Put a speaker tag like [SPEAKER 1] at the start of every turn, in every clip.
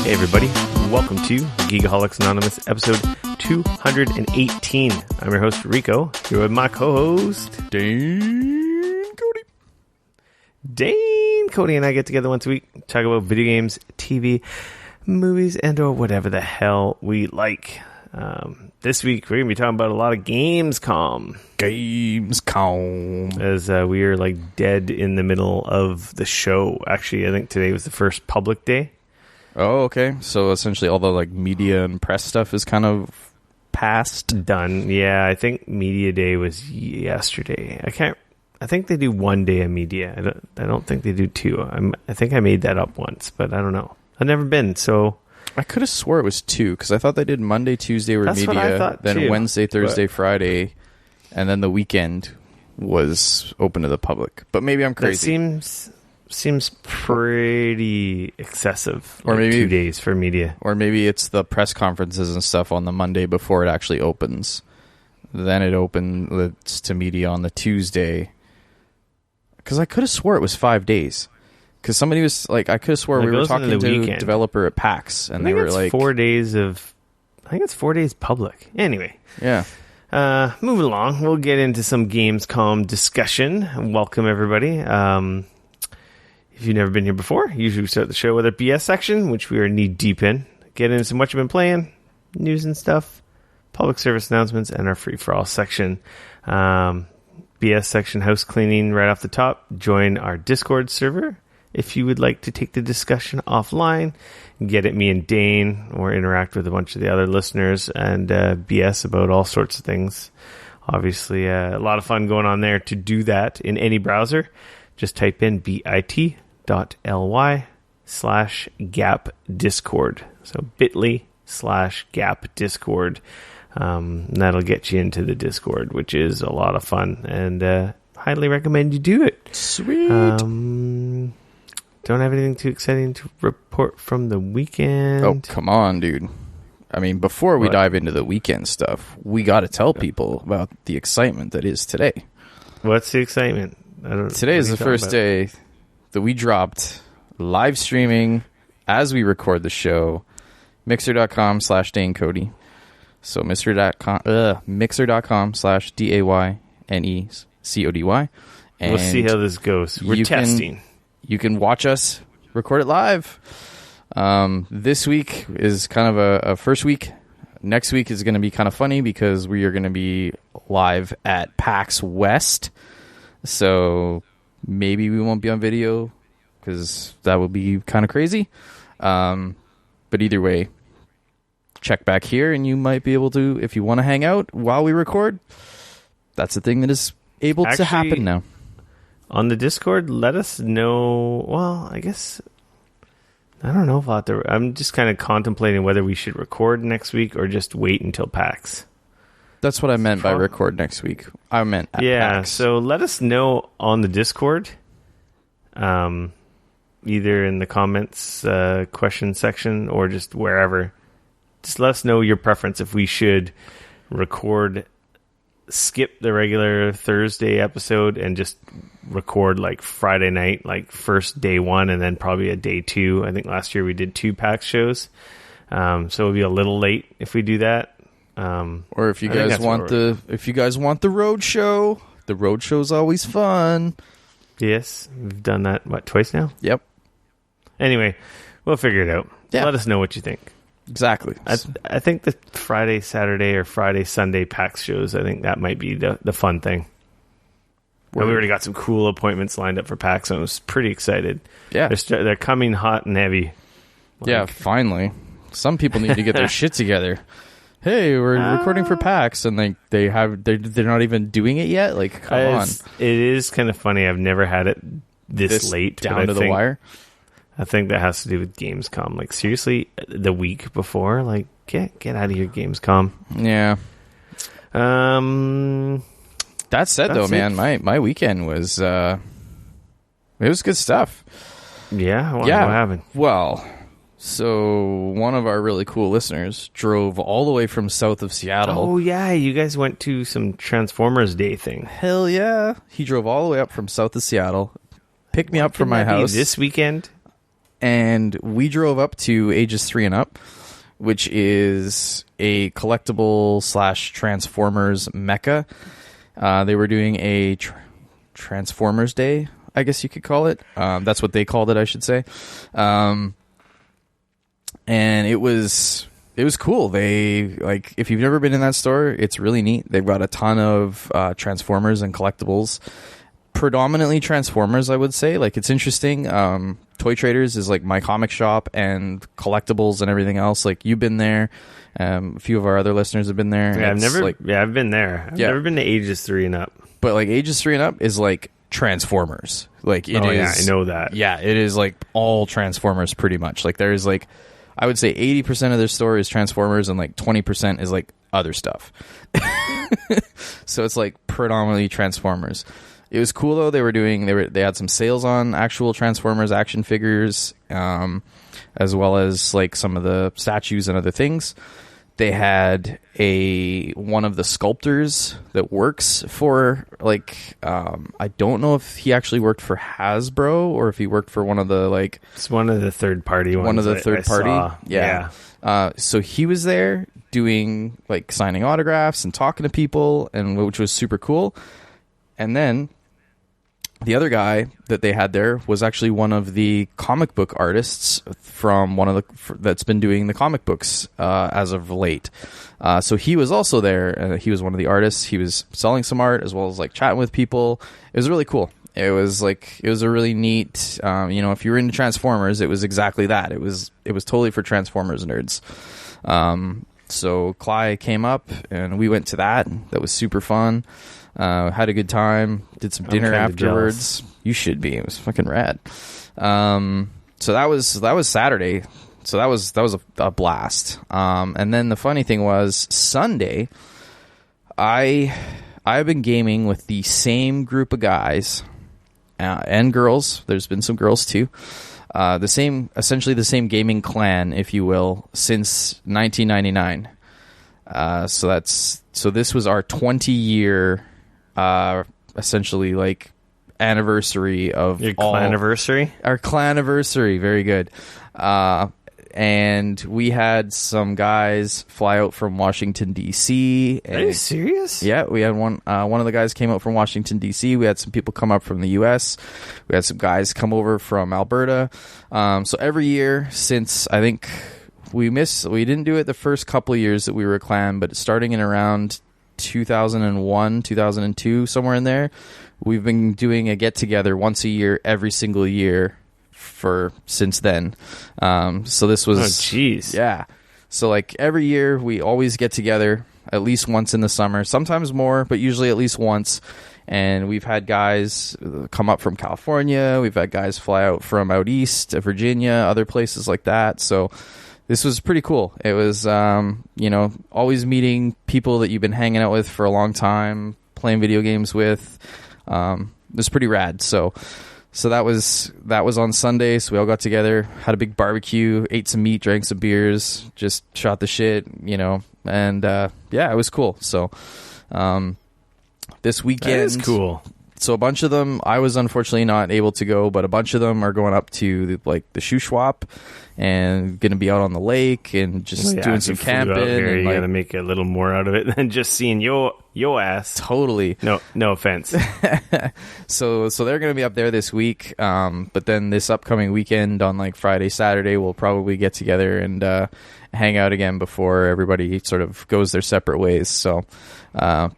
[SPEAKER 1] Hey everybody, welcome to Geekoholics Anonymous, episode 218. I'm your host, Rico, here with my co-host,
[SPEAKER 2] Dane Cody.
[SPEAKER 1] Dane Cody and I get together once a week, talk about video games, TV, movies, and or whatever the hell we like. This week, we're going to be talking about a lot of Gamescom. As we are like dead in the middle of the show. Actually, I think today was the first public day.
[SPEAKER 2] Oh, okay. So essentially all the like media and press stuff is kind of past.
[SPEAKER 1] Done. Yeah, I think media day was yesterday. I think they do one day of media. I don't think they do two. I think I made that up once, but I don't know. I've never been, so
[SPEAKER 2] I could have swore it was two because I thought they did Monday, Tuesday were
[SPEAKER 1] That's
[SPEAKER 2] media,
[SPEAKER 1] what I thought
[SPEAKER 2] then
[SPEAKER 1] too,
[SPEAKER 2] Wednesday, Thursday, Friday, and then the weekend was open to the public. But maybe I'm crazy.
[SPEAKER 1] That seems pretty excessive.
[SPEAKER 2] Or maybe
[SPEAKER 1] 2 days for media.
[SPEAKER 2] Or maybe it's the press conferences and stuff on the Monday before it actually opens. Then it opens to media on the Tuesday. Because I could have swore it was 5 days. Because somebody was like, I could have swore we were talking to a developer at PAX, and they were like
[SPEAKER 1] 4 days of. I think it's 4 days public. Anyway,
[SPEAKER 2] yeah.
[SPEAKER 1] Moving along, we'll get into some Gamescom discussion. Welcome everybody. If you've never been here before, usually we start the show with our BS section, which we are knee deep in. Get into some what you've been playing, news and stuff, public service announcements, and our free for all section. BS section, house cleaning right off the top. Join our Discord server if you would like to take the discussion offline, get at me and Dane, or interact with a bunch of the other listeners and BS about all sorts of things. Obviously, a lot of fun going on there. To do that in any browser, just type in bit.ly/gap-discord. So bit.ly/gap-discord. That'll get you into the Discord, which is a lot of fun, and highly recommend you do it.
[SPEAKER 2] Sweet.
[SPEAKER 1] Don't have anything too exciting to report from the weekend.
[SPEAKER 2] Oh, come on, dude. I mean, before we dive into the weekend stuff, we got to tell people about the excitement that is today.
[SPEAKER 1] What's the excitement?
[SPEAKER 2] Today is the first day that we dropped live streaming as we record the show, mixer.com/Dane Cody. So mixer.com/DAYNECODY. And
[SPEAKER 1] we'll see how this goes. We're testing.
[SPEAKER 2] You can watch us record it live. This week is kind of a first week. Next week is going to be kind of funny because we are going to be live at PAX West. So maybe we won't be on video because that would be kind of crazy. But either way, check back here and you might be able to, if you want to hang out while we record, that's the thing that is able to happen now.
[SPEAKER 1] On the Discord, let us know. Well, I guess I don't know if I'm just kind of contemplating whether we should record next week or just wait until PAX.
[SPEAKER 2] That's what I meant by record next week. I meant at PAX.
[SPEAKER 1] So let us know on the Discord, either in the comments question section or just wherever. Just let us know your preference if we should skip the regular Thursday episode and just record like Friday night, like first day one and then probably a day two. I think last year we did 2 PAX shows. So it'll be a little late if we do that.
[SPEAKER 2] Or if you guys want the road show, the road show's always fun.
[SPEAKER 1] Yes, we've done that twice now.
[SPEAKER 2] Yep.
[SPEAKER 1] Anyway, we'll figure it out. Yeah. Let us know what you think.
[SPEAKER 2] Exactly.
[SPEAKER 1] I think the Friday, Saturday, or Friday, Sunday PAX shows, I think that might be the fun thing. And we already got some cool appointments lined up for PAX, so I was pretty excited. Yeah. They're coming hot and heavy.
[SPEAKER 2] Yeah, finally. Some people need to get their shit together. Hey, we're recording for PAX, and they're not even doing it yet? Like, come on.
[SPEAKER 1] It is kind of funny. I've never had it this late.
[SPEAKER 2] Down to the wire?
[SPEAKER 1] I think that has to do with Gamescom. Like, seriously, the week before, like, get out of here, Gamescom.
[SPEAKER 2] Yeah. That said, though, man, my weekend was it was good stuff.
[SPEAKER 1] Yeah? What happened?
[SPEAKER 2] Well, so one of our really cool listeners drove all the way from south of Seattle.
[SPEAKER 1] Oh, yeah. You guys went to some Transformers Day thing.
[SPEAKER 2] Hell yeah. He drove all the way up from south of Seattle, picked me up from my house.
[SPEAKER 1] This weekend?
[SPEAKER 2] and we drove up to Ages 3 and Up, which is a collectible / Transformers mecca. They were doing a Transformers Day, I guess you could call it. That's what they called it, I should say. And it was cool. They, like, if you've never been in that store, it's really neat. They've got a ton of Transformers and collectibles. Predominantly Transformers, I would say. Like, it's interesting. Toy Traders is like my comic shop, and collectibles and everything else. Like, you've been there. A few of our other listeners have been there.
[SPEAKER 1] Yeah, I've been there. I've never been to Ages 3 and Up.
[SPEAKER 2] But like Ages 3 and Up is like Transformers. Like, it is.
[SPEAKER 1] Yeah, I know that.
[SPEAKER 2] Yeah, it is like all Transformers pretty much. Like, there's like, I would say 80% of their store is Transformers, and like 20% is like other stuff. So it's like predominantly Transformers. It was cool though. They had some sales on actual Transformers action figures, as well as like some of the statues and other things. They had one of the sculptors that works for, like, I don't know if he actually worked for Hasbro or if he worked for one of the, like,
[SPEAKER 1] it's one of the third party ones.
[SPEAKER 2] One of the third party.
[SPEAKER 1] Saw.
[SPEAKER 2] Yeah. So he was there doing, like, signing autographs and talking to people, and which was super cool. And then the other guy that they had there was actually one of the comic book artists from that's been doing the comic books as of late. So he was also there. He was one of the artists. He was selling some art as well as like chatting with people. It was really cool. It was a really neat. If you were into Transformers, it was exactly that. It was totally for Transformers nerds. So Cly came up and we went to that. That was super fun. Had a good time. Did some dinner afterwards.
[SPEAKER 1] Jealous.
[SPEAKER 2] You should be. It was fucking rad. So that was Saturday. So that was a blast. And then the funny thing was Sunday, I've been gaming with the same group of guys and girls. There's been some girls too. Essentially the same gaming clan, if you will, since 1999. So this was our 20-year. Essentially like anniversary of
[SPEAKER 1] your clanniversary.
[SPEAKER 2] Our clanniversary, very good. And we had some guys fly out from Washington D.C.
[SPEAKER 1] Are you serious?
[SPEAKER 2] Yeah, we had one of the guys came out from Washington D.C. We had some people come up from the U.S. We had some guys come over from Alberta. So every year since, I think we didn't do it the first couple of years that we were a clan, but starting in around 2001, 2002, somewhere in there, we've been doing a get together once a year, every single year since then. So this was,
[SPEAKER 1] oh jeez,
[SPEAKER 2] yeah. So like every year we always get together at least once in the summer, sometimes more, but usually at least once. And we've had guys come up from California. We've had guys fly out from out east, Virginia, other places like that. So this was pretty cool. It was, always meeting people that you've been hanging out with for a long time, playing video games with. It was pretty rad. So that was on Sunday. So we all got together, had a big barbecue, ate some meat, drank some beers, just shot the shit, and it was cool. So this weekend,
[SPEAKER 1] that is cool.
[SPEAKER 2] So a bunch of them, I was unfortunately not able to go, but a bunch of them are going up to the Shuswap and going to be out on the lake and just doing some camping.
[SPEAKER 1] Here,
[SPEAKER 2] and
[SPEAKER 1] you got to make a little more out of it than just seeing your ass.
[SPEAKER 2] Totally.
[SPEAKER 1] No offense.
[SPEAKER 2] So they're going to be up there this week. But then this upcoming weekend on like Friday, Saturday, we'll probably get together and hang out again before everybody sort of goes their separate ways. So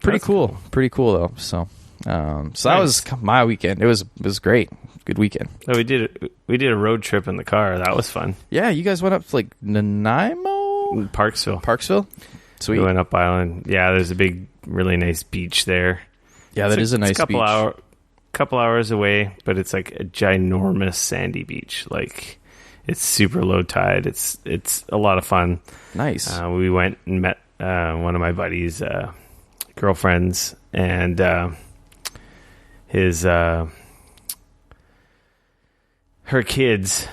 [SPEAKER 2] pretty cool. Pretty cool though. So that was my weekend. It was great. Good weekend.
[SPEAKER 1] Oh, we did a road trip in the car. That was fun.
[SPEAKER 2] Yeah, you guys went up to like Nanaimo?
[SPEAKER 1] Parksville.
[SPEAKER 2] Sweet.
[SPEAKER 1] We went up island. Yeah, there's a big, really nice beach there.
[SPEAKER 2] Yeah, that is a nice beach.
[SPEAKER 1] Couple hours away, but it's like a ginormous sandy beach. Like, it's super low tide. It's a lot of fun.
[SPEAKER 2] Nice.
[SPEAKER 1] We went and met one of my buddies' girlfriends and his her kids,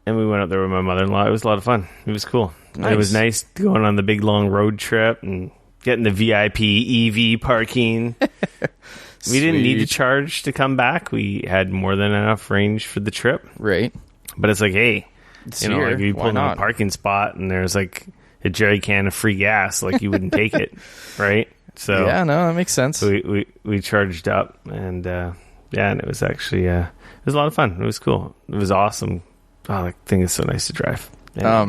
[SPEAKER 1] and we went up there with my mother-in-law. It was a lot of fun. It was cool. Nice. It was nice going on the big long road trip and getting the VIP EV parking. We didn't need to charge to come back. We had more than enough range for the trip.
[SPEAKER 2] Right.
[SPEAKER 1] But it's like, hey,
[SPEAKER 2] It's
[SPEAKER 1] you know,
[SPEAKER 2] here.
[SPEAKER 1] like you
[SPEAKER 2] Why
[SPEAKER 1] pull in a
[SPEAKER 2] not?
[SPEAKER 1] parking spot and there's like a jerry can of free gas, like you wouldn't take it, right? So
[SPEAKER 2] Yeah, no, that makes sense.
[SPEAKER 1] we charged up, and and it was actually it was a lot of fun. It was cool. It was awesome. Oh, that thing is so nice to drive. Yeah.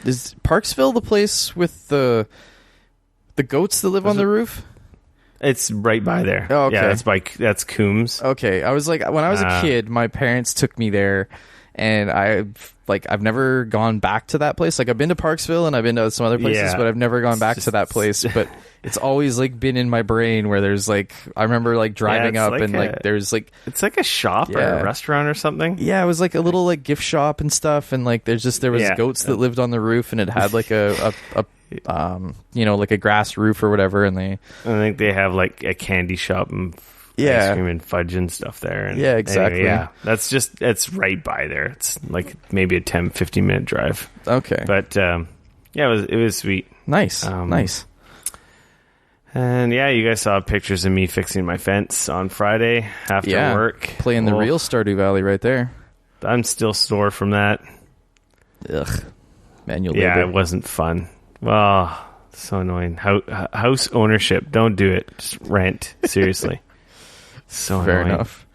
[SPEAKER 2] Is Parksville the place with the goats that live on the roof?
[SPEAKER 1] It's right by there.
[SPEAKER 2] Oh, okay.
[SPEAKER 1] Yeah, that's Coombs.
[SPEAKER 2] Okay, I was like, when I was a kid, my parents took me there, and I've never gone back to that place. Like, I've been to Parksville and I've been to some other places, but I've never gone back to that place. But it's always like been in my brain where there's like, I remember like driving up
[SPEAKER 1] like
[SPEAKER 2] and like there's like,
[SPEAKER 1] it's like a shop or a restaurant or something.
[SPEAKER 2] Yeah, it was like a little like gift shop and stuff, and like there was goats that lived on the roof, and it had like a like a grass roof or whatever, and I
[SPEAKER 1] think they have like a candy shop and ice cream and fudge and stuff there. And
[SPEAKER 2] yeah, exactly.
[SPEAKER 1] Anyway, it's right by there. It's like maybe a 10-15 minute drive.
[SPEAKER 2] Okay,
[SPEAKER 1] but it was sweet.
[SPEAKER 2] Nice, nice.
[SPEAKER 1] And yeah, you guys saw pictures of me fixing my fence on Friday after work.
[SPEAKER 2] Playing the real Stardew Valley right there.
[SPEAKER 1] I'm still sore from that.
[SPEAKER 2] Ugh, manual labor.
[SPEAKER 1] Yeah, it wasn't fun. Well, so annoying. House ownership, don't do it. Just rent. Seriously. So
[SPEAKER 2] fair
[SPEAKER 1] annoying.
[SPEAKER 2] enough.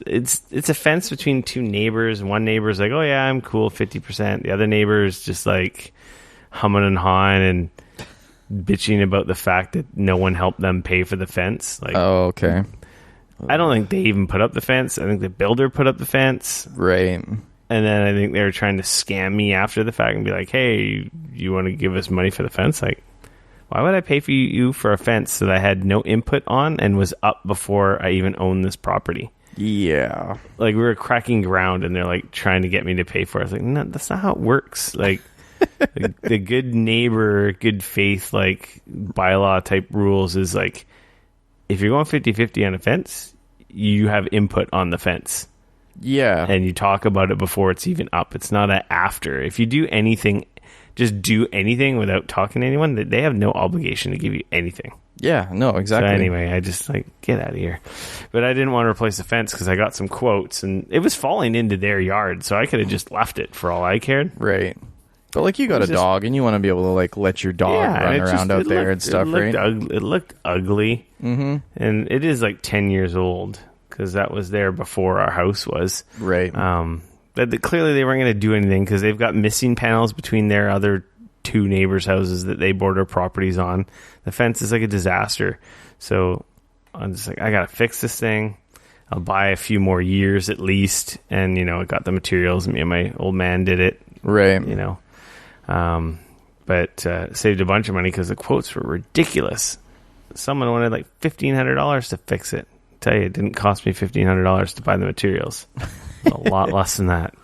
[SPEAKER 1] It's a fence between two neighbors. One neighbor's like, oh yeah, I'm cool, 50%. The other neighbor's just like humming and hawing and bitching about the fact that no one helped them pay for the fence. Like,
[SPEAKER 2] oh, okay.
[SPEAKER 1] I don't think they even put up the fence. I think the builder put up the fence.
[SPEAKER 2] Right.
[SPEAKER 1] And then I think they were trying to scam me after the fact and be like, hey, you want to give us money for the fence? Like, why would I pay for you for a fence that I had no input on and was up before I even owned this property?
[SPEAKER 2] Yeah.
[SPEAKER 1] Like, we were cracking ground and they're like trying to get me to pay for it. I was like, no, that's not how it works. Like, the good neighbor, good faith, like bylaw type rules is like, if you're going 50-50 on a fence, you have input on the fence.
[SPEAKER 2] Yeah.
[SPEAKER 1] And you talk about it before it's even up. It's not an after. If you do anything, just do anything without talking to anyone, they have no obligation to give you anything.
[SPEAKER 2] Yeah, no, exactly.
[SPEAKER 1] So anyway, I just like, get out of here. But I didn't want to replace the fence because I got some quotes and it was falling into their yard, so I could have just left it for all I cared.
[SPEAKER 2] Right. But like, you got a dog and you want to be able to like let your dog run around out there and stuff, right?
[SPEAKER 1] It looked ugly. Mm-hmm. And it is like 10 years old because that was there before our house was.
[SPEAKER 2] Right.
[SPEAKER 1] But clearly they weren't going to do anything because they've got missing panels between their other two neighbors' houses that they border properties on. The fence is like a disaster. So I'm just like, I got to fix this thing. I'll buy a few more years at least. And, you know, I got the materials. Me and my old man did it.
[SPEAKER 2] Right.
[SPEAKER 1] You know. But saved a bunch of money because the quotes were ridiculous. Someone wanted like $1,500 to fix it. I tell you, it didn't cost me $1,500 to buy the materials. A lot less than that.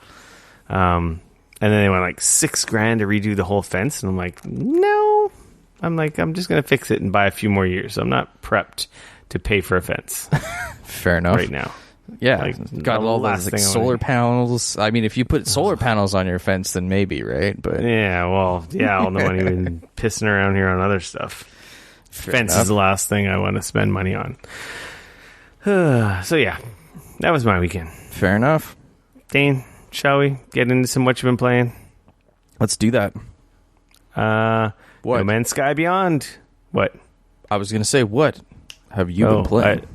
[SPEAKER 1] And then they went like $6,000 to redo the whole fence, and I'm like, no. I'm just gonna fix it and buy a few more years. I'm not prepped to pay for a fence.
[SPEAKER 2] Fair enough.
[SPEAKER 1] Right now.
[SPEAKER 2] Yeah,
[SPEAKER 1] like,
[SPEAKER 2] got all those like solar panels. I mean, if you put solar panels on your fence, then maybe, right? But
[SPEAKER 1] yeah, well, yeah, I'll know anyone pissing around here on other stuff. Fence is the last thing I want to spend money on. So yeah, that was my weekend.
[SPEAKER 2] Fair enough.
[SPEAKER 1] Dane, shall we get into some what you've been playing?
[SPEAKER 2] Let's do that. What?
[SPEAKER 1] No Man's Sky Beyond. What?
[SPEAKER 2] I was going to say, what have you been playing?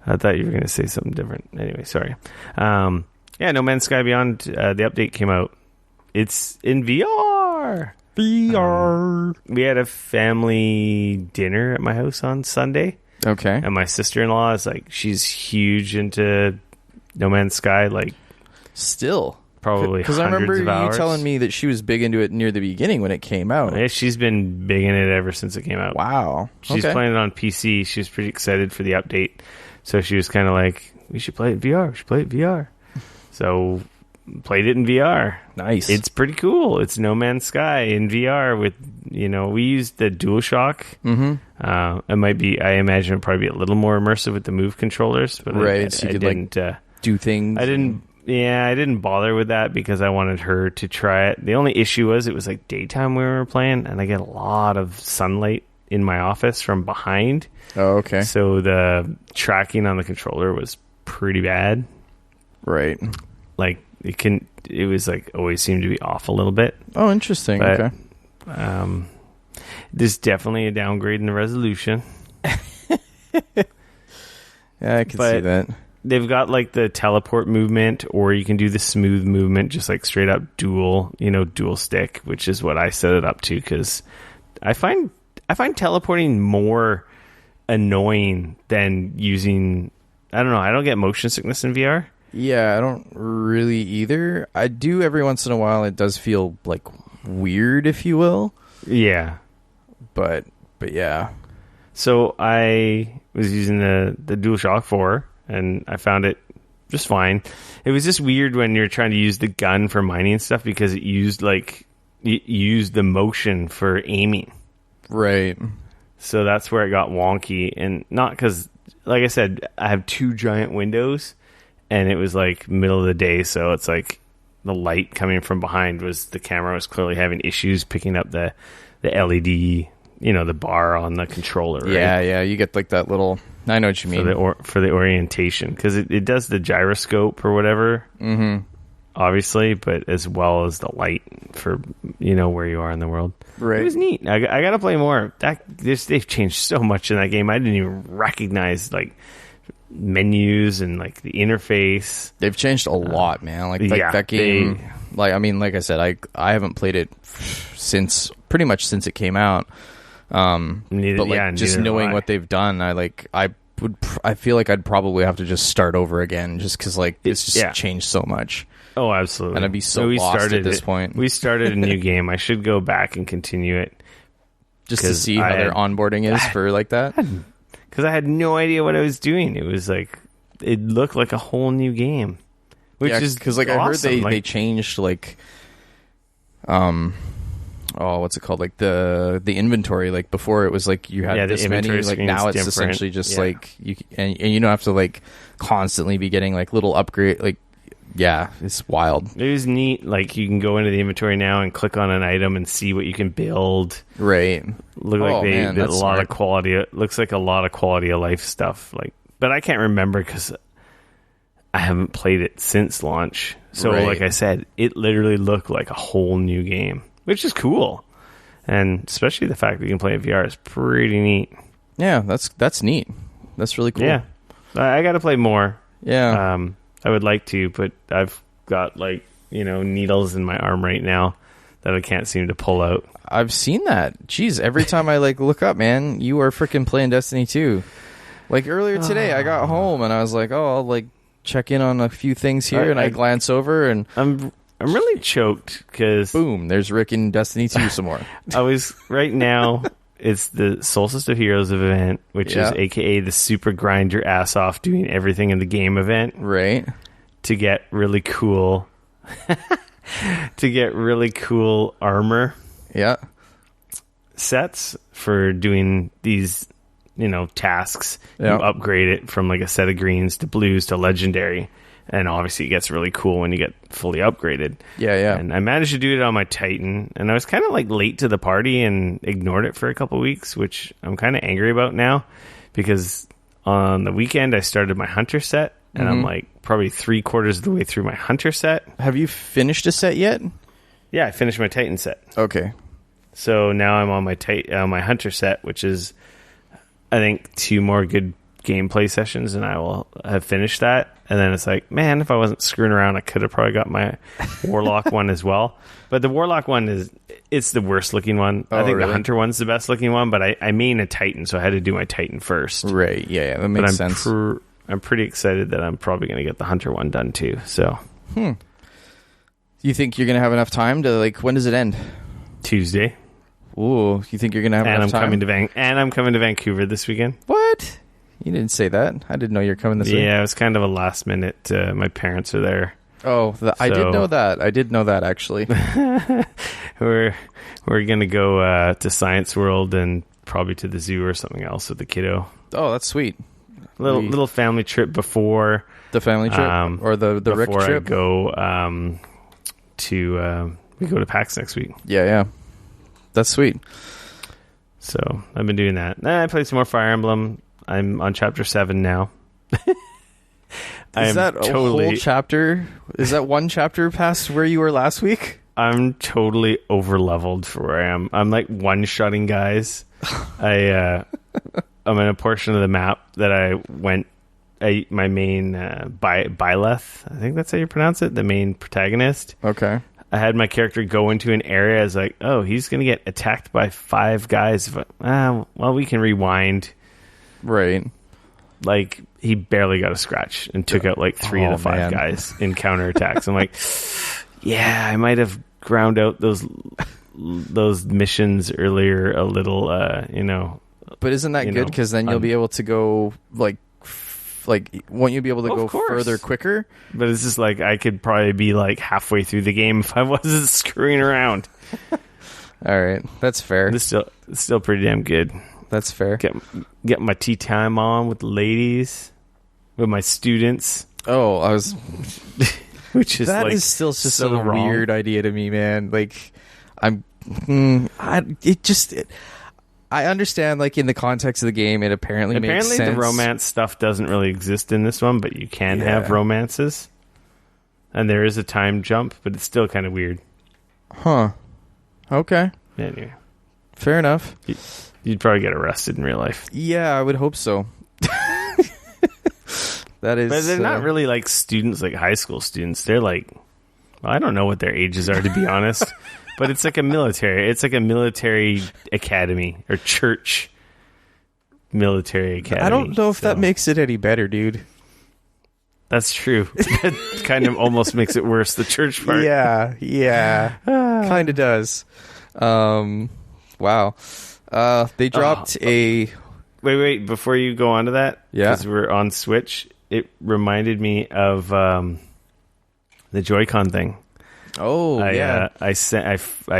[SPEAKER 1] I thought you were going to say something different. Anyway, sorry. Yeah, No Man's Sky Beyond, the update came out. It's in VR. We had a family dinner at my house on Sunday.
[SPEAKER 2] Okay.
[SPEAKER 1] And my sister-in-law is like, she's huge into No Man's Sky, like...
[SPEAKER 2] Still.
[SPEAKER 1] Probably
[SPEAKER 2] because I remember you
[SPEAKER 1] hours.
[SPEAKER 2] telling me that she was big into it near the beginning when it came out.
[SPEAKER 1] Yeah, she's been big in it ever since it came out.
[SPEAKER 2] Wow.
[SPEAKER 1] She's playing it on PC. She was pretty excited for the update. So she was kind of like, we should play it in VR. We should play it in VR. So played it in VR.
[SPEAKER 2] Nice.
[SPEAKER 1] It's pretty cool. It's No Man's Sky in VR with, you know, we used the DualShock. Mm-hmm. It might be, I imagine it'd probably be a little more immersive with the Move controllers. But
[SPEAKER 2] right. So you could
[SPEAKER 1] didn't,
[SPEAKER 2] like do things.
[SPEAKER 1] I didn't bother with that because I wanted her to try it. The only issue was it was like daytime when we were playing, and I get a lot of sunlight in my office from behind.
[SPEAKER 2] Oh, okay.
[SPEAKER 1] So the tracking on the controller was pretty bad.
[SPEAKER 2] Right.
[SPEAKER 1] Like it was like always seemed to be off a little bit.
[SPEAKER 2] Oh, interesting.
[SPEAKER 1] But,
[SPEAKER 2] Okay.
[SPEAKER 1] There's definitely a downgrade in the resolution.
[SPEAKER 2] Yeah, I can see that.
[SPEAKER 1] They've got like the teleport movement, or you can do the smooth movement, just like straight up dual stick, which is what I set it up to, because I find teleporting more annoying than using. I don't know. I don't get motion sickness in VR.
[SPEAKER 2] Yeah, I don't really either. I do every once in a while. It does feel like weird, if you will.
[SPEAKER 1] Yeah,
[SPEAKER 2] but yeah.
[SPEAKER 1] So I was using the DualShock 4, and I found it just fine. It was just weird when you're trying to use the gun for mining and stuff, because it used the motion for aiming.
[SPEAKER 2] Right.
[SPEAKER 1] So that's where it got wonky, and not because, like I said, I have 2 giant windows, and it was like middle of the day, so it's like the light coming from behind the camera was clearly having issues picking up the LED, the bar on the controller. Right?
[SPEAKER 2] Yeah, you get like that little. I know what you mean
[SPEAKER 1] for the orientation, because it does the gyroscope or whatever, obviously, but as well as the light for where you are in the world.
[SPEAKER 2] Right.
[SPEAKER 1] It was neat. I got to play more. They've changed so much in that game. I didn't even recognize like menus and like the interface.
[SPEAKER 2] They've changed a lot, man. Like that game. Like I said, I haven't played it pretty much since it came out. Just knowing what they've done, I feel like I'd probably have to just start over again, just because it's just changed so much.
[SPEAKER 1] Oh, absolutely.
[SPEAKER 2] And I'd be so lost at this point.
[SPEAKER 1] We started a new game. I should go back and continue it,
[SPEAKER 2] just to see how their onboarding is for like that.
[SPEAKER 1] Because I had no idea what I was doing. It was like it looked like a whole new game, which is
[SPEAKER 2] because
[SPEAKER 1] awesome.
[SPEAKER 2] I heard they changed what's it called? Like the inventory. Like before, it was like you had this many. Like now, it's essentially just like you and you don't have to like constantly be getting like little upgrade. Like it's wild.
[SPEAKER 1] It was neat. Like you can go into the inventory now and click on an item and see what you can build.
[SPEAKER 2] Right.
[SPEAKER 1] Look like they did a lot of quality. It looks like a lot of quality of life stuff. But I can't remember because I haven't played it since launch. So like I said, it literally looked like a whole new game, which is cool. And especially the fact that you can play in VR is pretty neat.
[SPEAKER 2] Yeah, that's neat. That's really cool.
[SPEAKER 1] Yeah. I got to play more.
[SPEAKER 2] Yeah.
[SPEAKER 1] I would like to, but I've got needles in my arm right now that I can't seem to pull out.
[SPEAKER 2] I've seen that. Jeez, every time I look up, man, you are freaking playing Destiny 2. Like earlier today, I got home and I was like, I'll check in on a few things here, and I glance over and
[SPEAKER 1] I'm really choked because
[SPEAKER 2] boom, there's Rick in Destiny 2 some more.
[SPEAKER 1] I was right now. It's the Solstice of Heroes event, which is AKA the super grind your ass off doing everything in the game event,
[SPEAKER 2] right?
[SPEAKER 1] To get really cool, armor, sets for doing these, tasks. You upgrade it from like a set of greens to blues to legendary. And obviously it gets really cool when you get fully upgraded.
[SPEAKER 2] Yeah.
[SPEAKER 1] And I managed to do it on my Titan. And I was kind of late to the party and ignored it for a couple weeks, which I'm kind of angry about now. Because on the weekend I started my Hunter set. And I'm probably 3/4 of the way through my Hunter set.
[SPEAKER 2] Have you finished a set yet?
[SPEAKER 1] Yeah, I finished my Titan set.
[SPEAKER 2] Okay.
[SPEAKER 1] So now I'm on my Hunter set, which is, I think, 2 more good gameplay sessions and I will have finished that. And then it's like, man, if I wasn't screwing around, I could have probably got my Warlock one as well. But the Warlock one it's the worst looking one. I think the Hunter one's the best looking one, but I main a Titan, so I had to do my Titan first.
[SPEAKER 2] Right, yeah, that makes sense.
[SPEAKER 1] I'm pretty excited that I'm probably going to get the Hunter one done too. So,
[SPEAKER 2] You think you're going to have enough time to when does it end?
[SPEAKER 1] Tuesday.
[SPEAKER 2] Ooh, you think you're going to have enough time?
[SPEAKER 1] I'm coming to Vancouver this weekend.
[SPEAKER 2] What? You didn't say that. I didn't know you were coming this week.
[SPEAKER 1] Yeah, it was kind of a last minute. My parents are there.
[SPEAKER 2] Oh, I did know that. I did know that, actually.
[SPEAKER 1] We're going to go to Science World and probably to the zoo or something else with the kiddo.
[SPEAKER 2] Oh, that's sweet.
[SPEAKER 1] Little family trip before.
[SPEAKER 2] The family trip? Or the Rick trip?
[SPEAKER 1] Before I go we go to PAX next week.
[SPEAKER 2] Yeah. That's sweet.
[SPEAKER 1] So I've been doing that. I played some more Fire Emblem. I'm on chapter 7 now.
[SPEAKER 2] Is that a whole chapter? Is that one chapter past where you were last week?
[SPEAKER 1] I'm totally over-leveled for where I am. I'm like one-shotting guys. I'm in a portion of the map that I went... my main Byleth, I think that's how you pronounce it, the main protagonist.
[SPEAKER 2] Okay.
[SPEAKER 1] I had my character go into an area. I was like, oh, he's going to get attacked by 5 guys. Well, we can rewind.
[SPEAKER 2] Right.
[SPEAKER 1] Like, he barely got a scratch and took out like 3 of the 5 guys in counterattacks. I'm like, yeah, I might have ground out those missions earlier a little,
[SPEAKER 2] But isn't that good? Because then you'll be able to go, like, won't you be able to go further quicker?
[SPEAKER 1] But it's just like I could probably be like halfway through the game if I wasn't screwing around.
[SPEAKER 2] All right, that's fair.
[SPEAKER 1] It's still pretty damn good.
[SPEAKER 2] That's fair.
[SPEAKER 1] Get my tea time on with the ladies, with my students.
[SPEAKER 2] Oh, I was.
[SPEAKER 1] Which is
[SPEAKER 2] that
[SPEAKER 1] like
[SPEAKER 2] is still just
[SPEAKER 1] so
[SPEAKER 2] a
[SPEAKER 1] wrong.
[SPEAKER 2] weird idea to me, man. Like, I understand, like, in the context of the game, it apparently makes sense.
[SPEAKER 1] The romance stuff doesn't really exist in this one, but you can have romances. And there is a time jump, but it's still kind of weird.
[SPEAKER 2] Huh. Okay.
[SPEAKER 1] Anyway.
[SPEAKER 2] Fair enough.
[SPEAKER 1] You'd probably get arrested in real life.
[SPEAKER 2] Yeah, I would hope so. That is...
[SPEAKER 1] But they're not really like students, like high school students. They're like... Well, I don't know what their ages are, to be honest. But it's like a military. It's like a military academy or church military academy.
[SPEAKER 2] I don't know if that makes it any better, dude.
[SPEAKER 1] That's true. That kind of almost makes it worse, the church part.
[SPEAKER 2] Yeah. Kind of does. Wow. They dropped a...
[SPEAKER 1] Wait. Before you go on to that, because we're on Switch, it reminded me of the Joy-Con thing.
[SPEAKER 2] Oh, yeah.
[SPEAKER 1] I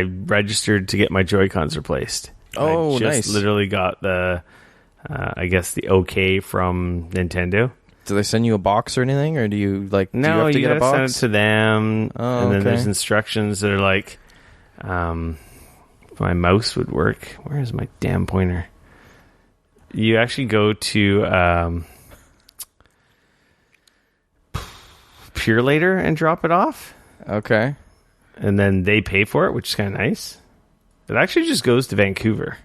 [SPEAKER 1] registered to get my Joy-Cons replaced.
[SPEAKER 2] Oh,
[SPEAKER 1] I just literally got the okay from Nintendo.
[SPEAKER 2] Do they send you a box or anything, or do you like?
[SPEAKER 1] No,
[SPEAKER 2] do you have to get a box?
[SPEAKER 1] Send it to them, and then there's instructions that are like, my mouse would work. Where is my damn pointer? You actually go to Pure Later and drop it off.
[SPEAKER 2] Okay.
[SPEAKER 1] And then they pay for it, which is kind of nice. It actually just goes to Vancouver.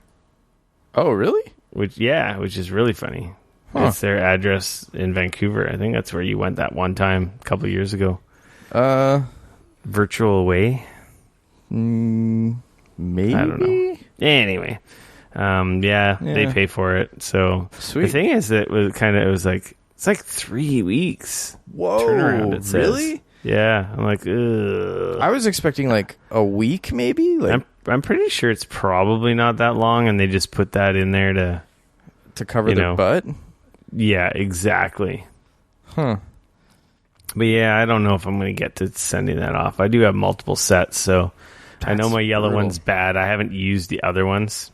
[SPEAKER 2] Oh, really?
[SPEAKER 1] Which is really funny. Huh. It's their address in Vancouver. I think that's where you went that one time a couple of years ago. Virtual Away?
[SPEAKER 2] Maybe?
[SPEAKER 1] I don't know. Anyway. They pay for it. So
[SPEAKER 2] sweet.
[SPEAKER 1] The thing is that it's like 3 weeks.
[SPEAKER 2] Whoa,
[SPEAKER 1] turnaround, it says.
[SPEAKER 2] Really?
[SPEAKER 1] Yeah. I'm like, ugh.
[SPEAKER 2] I was expecting like a week, maybe. Like,
[SPEAKER 1] I'm pretty sure it's probably not that long, and they just put that in there
[SPEAKER 2] to cover their butt.
[SPEAKER 1] Yeah, exactly.
[SPEAKER 2] Huh.
[SPEAKER 1] But yeah, I don't know if I'm going to get to sending that off. I do have multiple sets, so I know my yellow one's bad. I haven't used the other ones.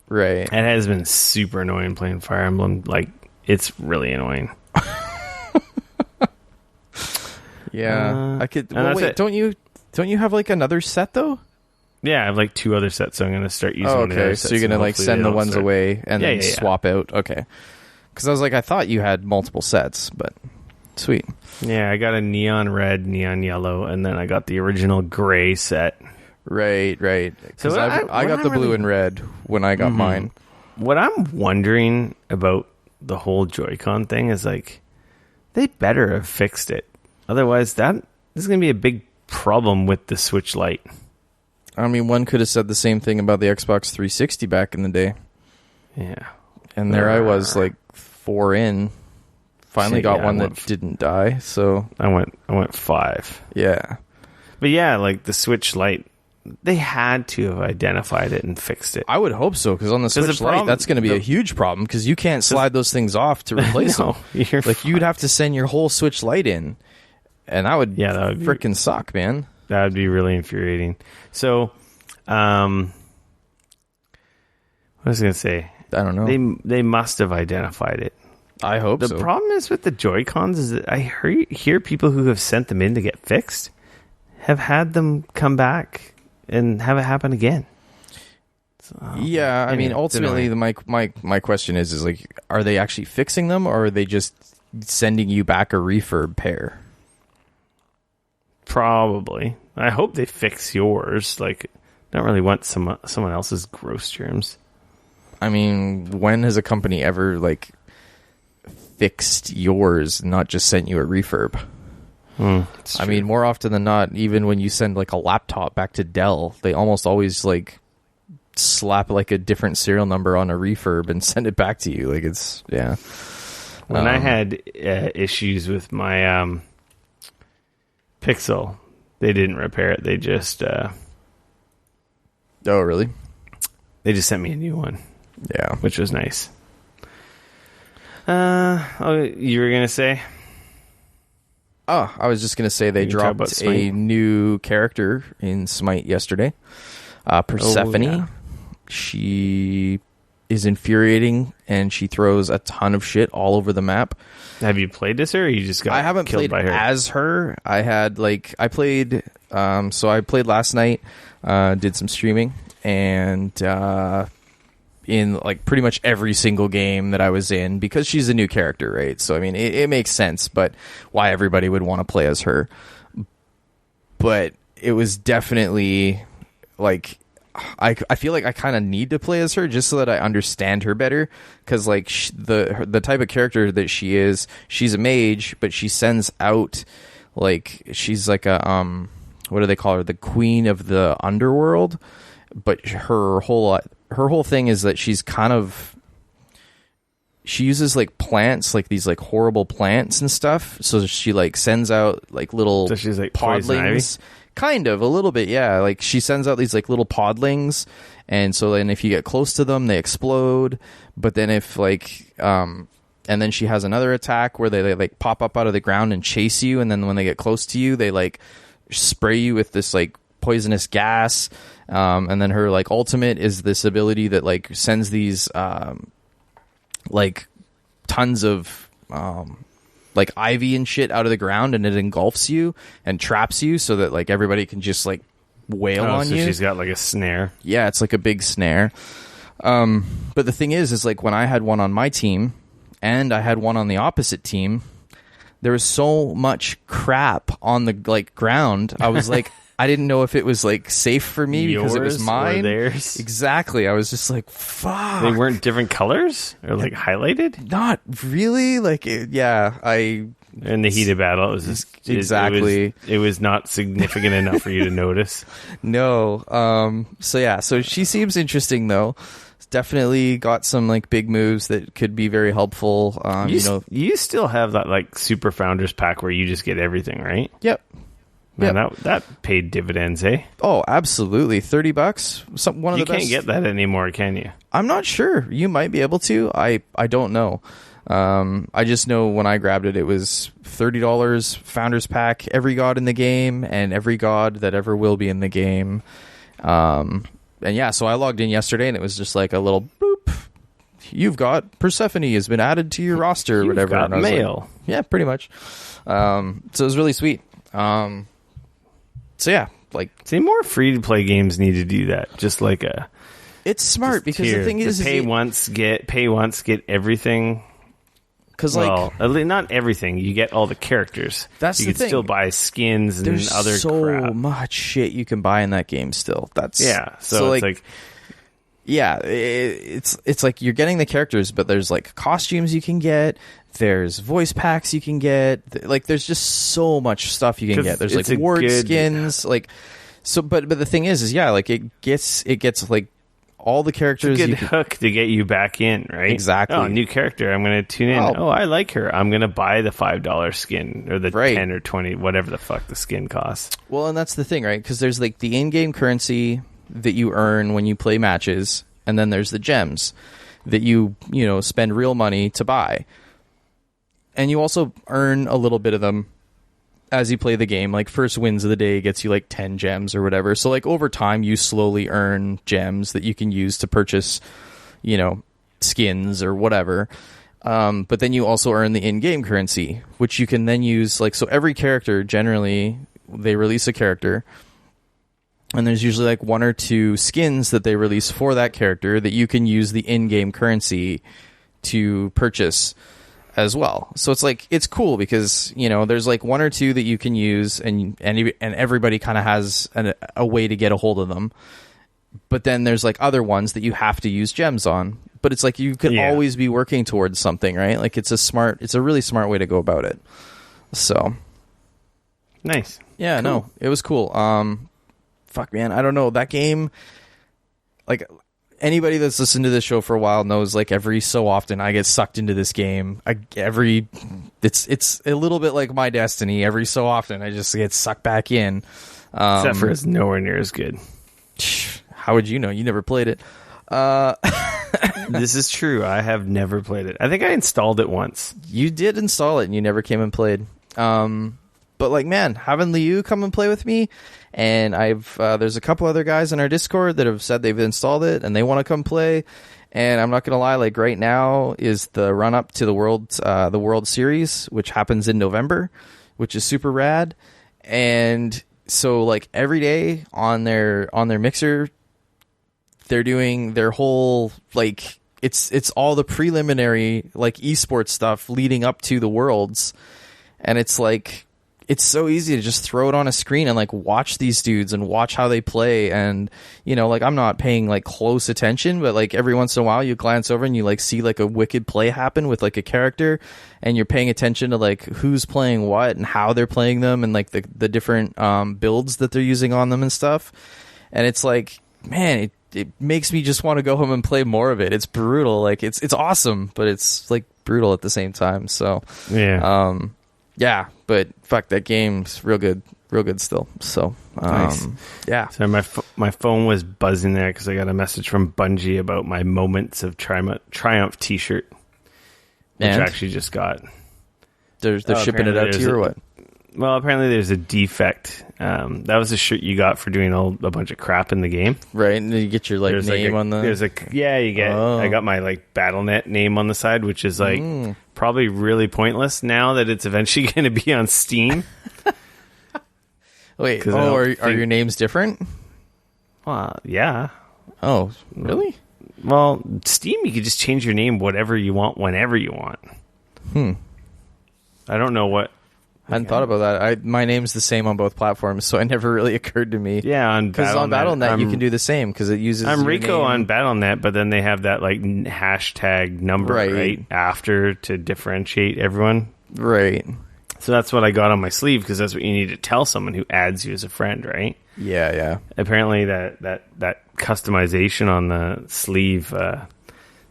[SPEAKER 2] Right.
[SPEAKER 1] It has been super annoying playing Fire Emblem. Like, it's really annoying.
[SPEAKER 2] Yeah. I could. Well, wait, don't you have like another set though?
[SPEAKER 1] Yeah, I have like 2 other sets, so I'm going to start using one of the other sets.
[SPEAKER 2] So you're going to like send the ones away and then swap out. Okay. Because I was like, I thought you had multiple sets, but sweet.
[SPEAKER 1] Yeah, I got a neon red, neon yellow, and then I got the original gray set.
[SPEAKER 2] Right. Because I got the blue and red when I got mine.
[SPEAKER 1] What I'm wondering about the whole Joy-Con thing is like, they better have fixed it. Otherwise, this is going to be a big problem with the Switch Lite.
[SPEAKER 2] I mean, one could have said the same thing about the Xbox 360 back in the day.
[SPEAKER 1] Yeah.
[SPEAKER 2] And there I was, like, 4 in. Finally got one that didn't die, so...
[SPEAKER 1] I went 5.
[SPEAKER 2] Yeah.
[SPEAKER 1] But yeah, like, the Switch Lite, they had to have identified it and fixed it.
[SPEAKER 2] I would hope so, because on the Switch Lite, that's going to be a huge problem, because you can't slide those things off to replace them. Like, you'd have to send your whole Switch Lite in. And that would freaking suck, man.
[SPEAKER 1] That would be really infuriating. So, what was I going to say?
[SPEAKER 2] I don't know.
[SPEAKER 1] They must have identified it.
[SPEAKER 2] I hope so.
[SPEAKER 1] The problem is with the Joy-Cons is that I hear people who have sent them in to get fixed have had them come back and have it happen again. So,
[SPEAKER 2] yeah, I mean, ultimately, my question is like, are they actually fixing them, or are they just sending you back a refurb pair.
[SPEAKER 1] Probably. I hope they fix yours. Like, I don't really want someone else's gross germs.
[SPEAKER 2] I mean, when has a company ever like fixed yours, not just sent you a refurb? I mean, more often than not, even when you send like a laptop back to Dell, they almost always like slap like a different serial number on a refurb and send it back to you. Like, it's
[SPEAKER 1] When I had issues with my Pixel, they didn't repair it. They just
[SPEAKER 2] oh, really?
[SPEAKER 1] They just sent me a new one.
[SPEAKER 2] Yeah,
[SPEAKER 1] which was nice. You were gonna say?
[SPEAKER 2] Oh, I was just gonna say they dropped a new character in Smite yesterday. Persephone.
[SPEAKER 1] Oh, yeah.
[SPEAKER 2] She is infuriating, and she throws a ton of shit all over the map.
[SPEAKER 1] Have you played this, or you just got
[SPEAKER 2] I haven't
[SPEAKER 1] killed
[SPEAKER 2] played
[SPEAKER 1] by her?
[SPEAKER 2] as her. I played last night, did some streaming, and in like pretty much every single game that I was in, because she's a new character, right? So I mean, it makes sense, but why everybody would want to play as her. But it was definitely like, I feel like I kind of need to play as her just so that I understand her better, because like the type of character that she is, she's a mage, but she sends out, like, she's like a what do they call her, the queen of the underworld, but her whole thing is that she uses like plants, like these like horrible plants and stuff, so she like sends out like little,
[SPEAKER 1] so she's like podlings.
[SPEAKER 2] Kind of, a little bit, yeah. Like, she sends out these, like, little podlings, and so then if you get close to them, they explode. But then if, like, and then she has another attack where they, like, pop up out of the ground and chase you, and then when they get close to you, they, like, spray you with this, like, poisonous gas. And then her, like, ultimate is this ability that, like, sends these, like, tons of, like ivy and shit out of the ground, and it engulfs you and traps you so that like everybody can just like wail on you.
[SPEAKER 1] She's got like a snare.
[SPEAKER 2] Yeah, it's like a big snare. But the thing is like when I had one on my team and I had one on the opposite team, there was so much crap on the like ground. I was like, I didn't know if it was like safe for me because it was mine.
[SPEAKER 1] Or theirs.
[SPEAKER 2] Exactly. I was just like, fuck.
[SPEAKER 1] They weren't different colors or like highlighted?
[SPEAKER 2] Not really. Like, in
[SPEAKER 1] the heat of battle, it was just
[SPEAKER 2] exactly.
[SPEAKER 1] It was not significant enough for you to notice.
[SPEAKER 2] No. So she seems interesting though. Definitely got some like big moves that could be very helpful. You
[SPEAKER 1] still have that like Super Founders Pack where you just get everything, right?
[SPEAKER 2] Yep.
[SPEAKER 1] Man, that paid dividends, eh?
[SPEAKER 2] Oh, absolutely. $30. One of the best.
[SPEAKER 1] You can't get that anymore, can you?
[SPEAKER 2] I'm not sure. You might be able to. I don't know. I just know when I grabbed it, it was $30 Founders Pack, every god in the game, and every god that ever will be in the game. And yeah, so I logged in yesterday, and it was just like a little boop. You've got Persephone has been added to your roster or whatever.
[SPEAKER 1] Got mail.
[SPEAKER 2] Like, yeah, pretty much. So it was really sweet. So yeah, like,
[SPEAKER 1] see, more free to play games need to do that. Just like
[SPEAKER 2] it's smart because the thing is,
[SPEAKER 1] pay once, get everything.
[SPEAKER 2] Because
[SPEAKER 1] not everything. You get all the characters.
[SPEAKER 2] That's
[SPEAKER 1] you
[SPEAKER 2] the
[SPEAKER 1] can
[SPEAKER 2] thing.
[SPEAKER 1] still buy skins and
[SPEAKER 2] There's
[SPEAKER 1] other
[SPEAKER 2] so
[SPEAKER 1] crap.
[SPEAKER 2] much shit you can buy in that game still.
[SPEAKER 1] So it's like.
[SPEAKER 2] Yeah, it's like you're getting the characters, but there's like costumes you can get. There's voice packs you can get. Like, there's just so much stuff you can get. There's like ward skins, like so. But the thing is yeah, like it gets like all the characters.
[SPEAKER 1] It's a good hook to get you back in, right?
[SPEAKER 2] Exactly.
[SPEAKER 1] Oh, new character. I'm going to tune in. Oh, I like her. I'm going to buy the $5 skin or the 10 or 20, whatever the fuck the skin costs.
[SPEAKER 2] Well, and that's the thing, right? Because there's like the in-game currency that you earn when you play matches, and then there's the gems that you spend real money to buy. And you also earn a little bit of them as you play the game. Like, first wins of the day gets you like 10 gems or whatever. So like over time you slowly earn gems that you can use to purchase, skins or whatever. But then you also earn the in-game currency, which you can then use. Like, so every character, generally they release a character, and there's usually like one or two skins that they release for that character that you can use the in-game currency to purchase. as well. So it's like, it's cool because, you know, there's like one or two that you can use and everybody kind of has a way to get a hold of them. But then there's like other ones that you have to use gems on. But it's like you could always be working towards something, right? Like it's a really smart way to go about it. So
[SPEAKER 1] nice.
[SPEAKER 2] Yeah, cool. No, it was cool. Fuck, man, I don't know. That game, like, anybody that's listened to this show for a while knows, like, every so often I get sucked into this game. It's a little bit like my Destiny. Every so often I just get sucked back in.
[SPEAKER 1] Except for it's nowhere near as good.
[SPEAKER 2] How would you know? You never played it.
[SPEAKER 1] This is true. I have never played it. I think I installed it once.
[SPEAKER 2] You did install it and you never came and played. But like, man, having Liu come and play with me, and there's a couple other guys in our Discord that have said they've installed it and they want to come play. And I'm not gonna lie, like right now is the run up to the World Series, which happens in November, which is super rad. And so like every day on their mixer, they're doing their whole like it's all the preliminary like esports stuff leading up to the Worlds, and it's like it's so easy to just throw it on a screen and like watch these dudes and watch how they play. And you know, like I'm not paying like close attention, but like every once in a while you glance over and you like see like a wicked play happen with like a character, and you're paying attention to like who's playing what and how they're playing them and like the different builds that they're using on them and stuff. And it's like, man, it makes me just want to go home and play more of it. It's brutal. Like it's awesome, but it's like brutal at the same time. So yeah, but fuck, that game's real good still. So
[SPEAKER 1] nice.
[SPEAKER 2] Yeah.
[SPEAKER 1] So my phone was buzzing there because I got a message from Bungie about my Moments of Triumph T-shirt, which I actually just got.
[SPEAKER 2] They're shipping it out to you or what?
[SPEAKER 1] Well, apparently there's a defect. That was a shirt you got for doing a bunch of crap in the game,
[SPEAKER 2] right? And you get your like name on the.
[SPEAKER 1] You get. I got my like BattleNet name on the side, which is like probably really pointless now that it's eventually going to be on Steam.
[SPEAKER 2] Wait, are your names different?
[SPEAKER 1] Yeah.
[SPEAKER 2] Oh, really?
[SPEAKER 1] Well, Steam, you could just change your name whatever you want, whenever you want. I don't know what.
[SPEAKER 2] I hadn't thought about that. My name's the same on both platforms, so it never really occurred to me.
[SPEAKER 1] Yeah,
[SPEAKER 2] because on BattleNet you can do the same because it uses.
[SPEAKER 1] I'm
[SPEAKER 2] your
[SPEAKER 1] Rico
[SPEAKER 2] name.
[SPEAKER 1] on BattleNet, but then they have that like hashtag number right after to differentiate everyone.
[SPEAKER 2] Right.
[SPEAKER 1] So that's what I got on my sleeve because that's what you need to tell someone who adds you as a friend, right?
[SPEAKER 2] Yeah.
[SPEAKER 1] Apparently that customization on the sleeve.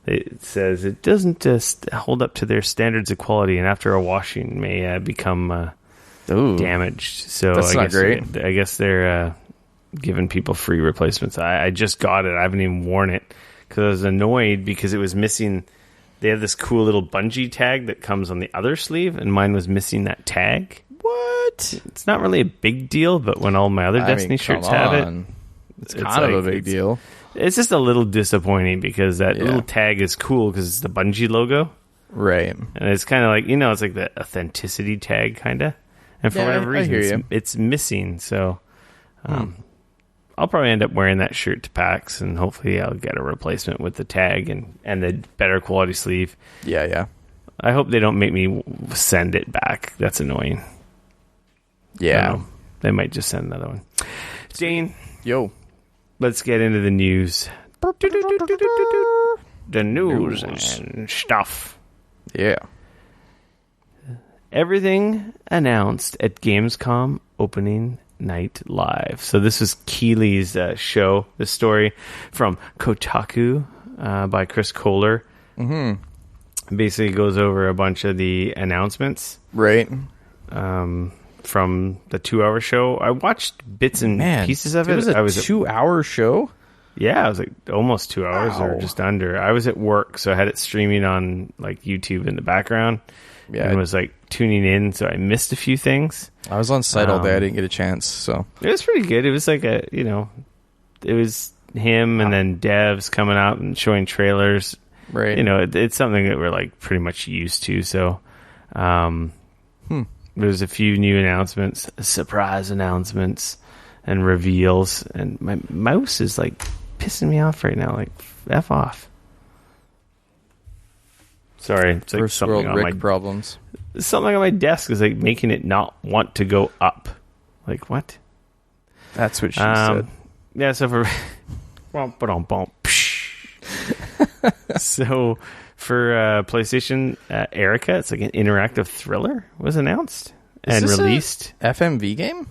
[SPEAKER 1] It says it doesn't hold up to their standards of quality, and after a washing may become damaged. So
[SPEAKER 2] that's not great.
[SPEAKER 1] I guess they're giving people free replacements. I just got it. I haven't even worn it because I was annoyed because it was missing. They have this cool little Bungie tag that comes on the other sleeve, and mine was missing that tag.
[SPEAKER 2] What?
[SPEAKER 1] It's not really a big deal, but when all my other Destiny shirts have it,
[SPEAKER 2] it's kind of a big deal.
[SPEAKER 1] It's just a little disappointing because that little tag is cool because it's the Bungie logo.
[SPEAKER 2] Right.
[SPEAKER 1] And it's kind of like, it's like the authenticity tag kind of. And for whatever reason, it's missing. So I'll probably end up wearing that shirt to PAX, and hopefully I'll get a replacement with the tag and the better quality sleeve.
[SPEAKER 2] Yeah.
[SPEAKER 1] I hope they don't make me send it back. That's annoying.
[SPEAKER 2] Yeah.
[SPEAKER 1] They might just send another one. Dane.
[SPEAKER 2] Yo.
[SPEAKER 1] Let's get into the news. The news and stuff.
[SPEAKER 2] Yeah.
[SPEAKER 1] Everything announced at Gamescom opening night live. So this was Keeley's show. The story from Kotaku by Chris Kohler. Mm-hmm. Basically goes over a bunch of the announcements.
[SPEAKER 2] Right.
[SPEAKER 1] From the 2-hour show. I watched bits and pieces of it.
[SPEAKER 2] It was a 2-hour show?
[SPEAKER 1] Yeah, it was like almost 2 hours or just under. I was at work, so I had it streaming on like YouTube in the background. Yeah. And was like tuning in, so I missed a few things.
[SPEAKER 2] I was on site all day. I didn't get a chance, so.
[SPEAKER 1] It was pretty good. It was like it was him and then devs coming out and showing trailers.
[SPEAKER 2] Right.
[SPEAKER 1] It's something that we're like pretty much used to, so. There's a few new announcements, surprise announcements, and reveals. And my mouse is like pissing me off right now. Like, F off. Sorry, it's like
[SPEAKER 2] First
[SPEAKER 1] something
[SPEAKER 2] world
[SPEAKER 1] on
[SPEAKER 2] Rick
[SPEAKER 1] my
[SPEAKER 2] problems.
[SPEAKER 1] something on my desk is like making it not want to go up. Like what?
[SPEAKER 2] That's what she said.
[SPEAKER 1] Yeah, so for so for PlayStation Erica, it's like an interactive thriller was announced and released.
[SPEAKER 2] FMV game?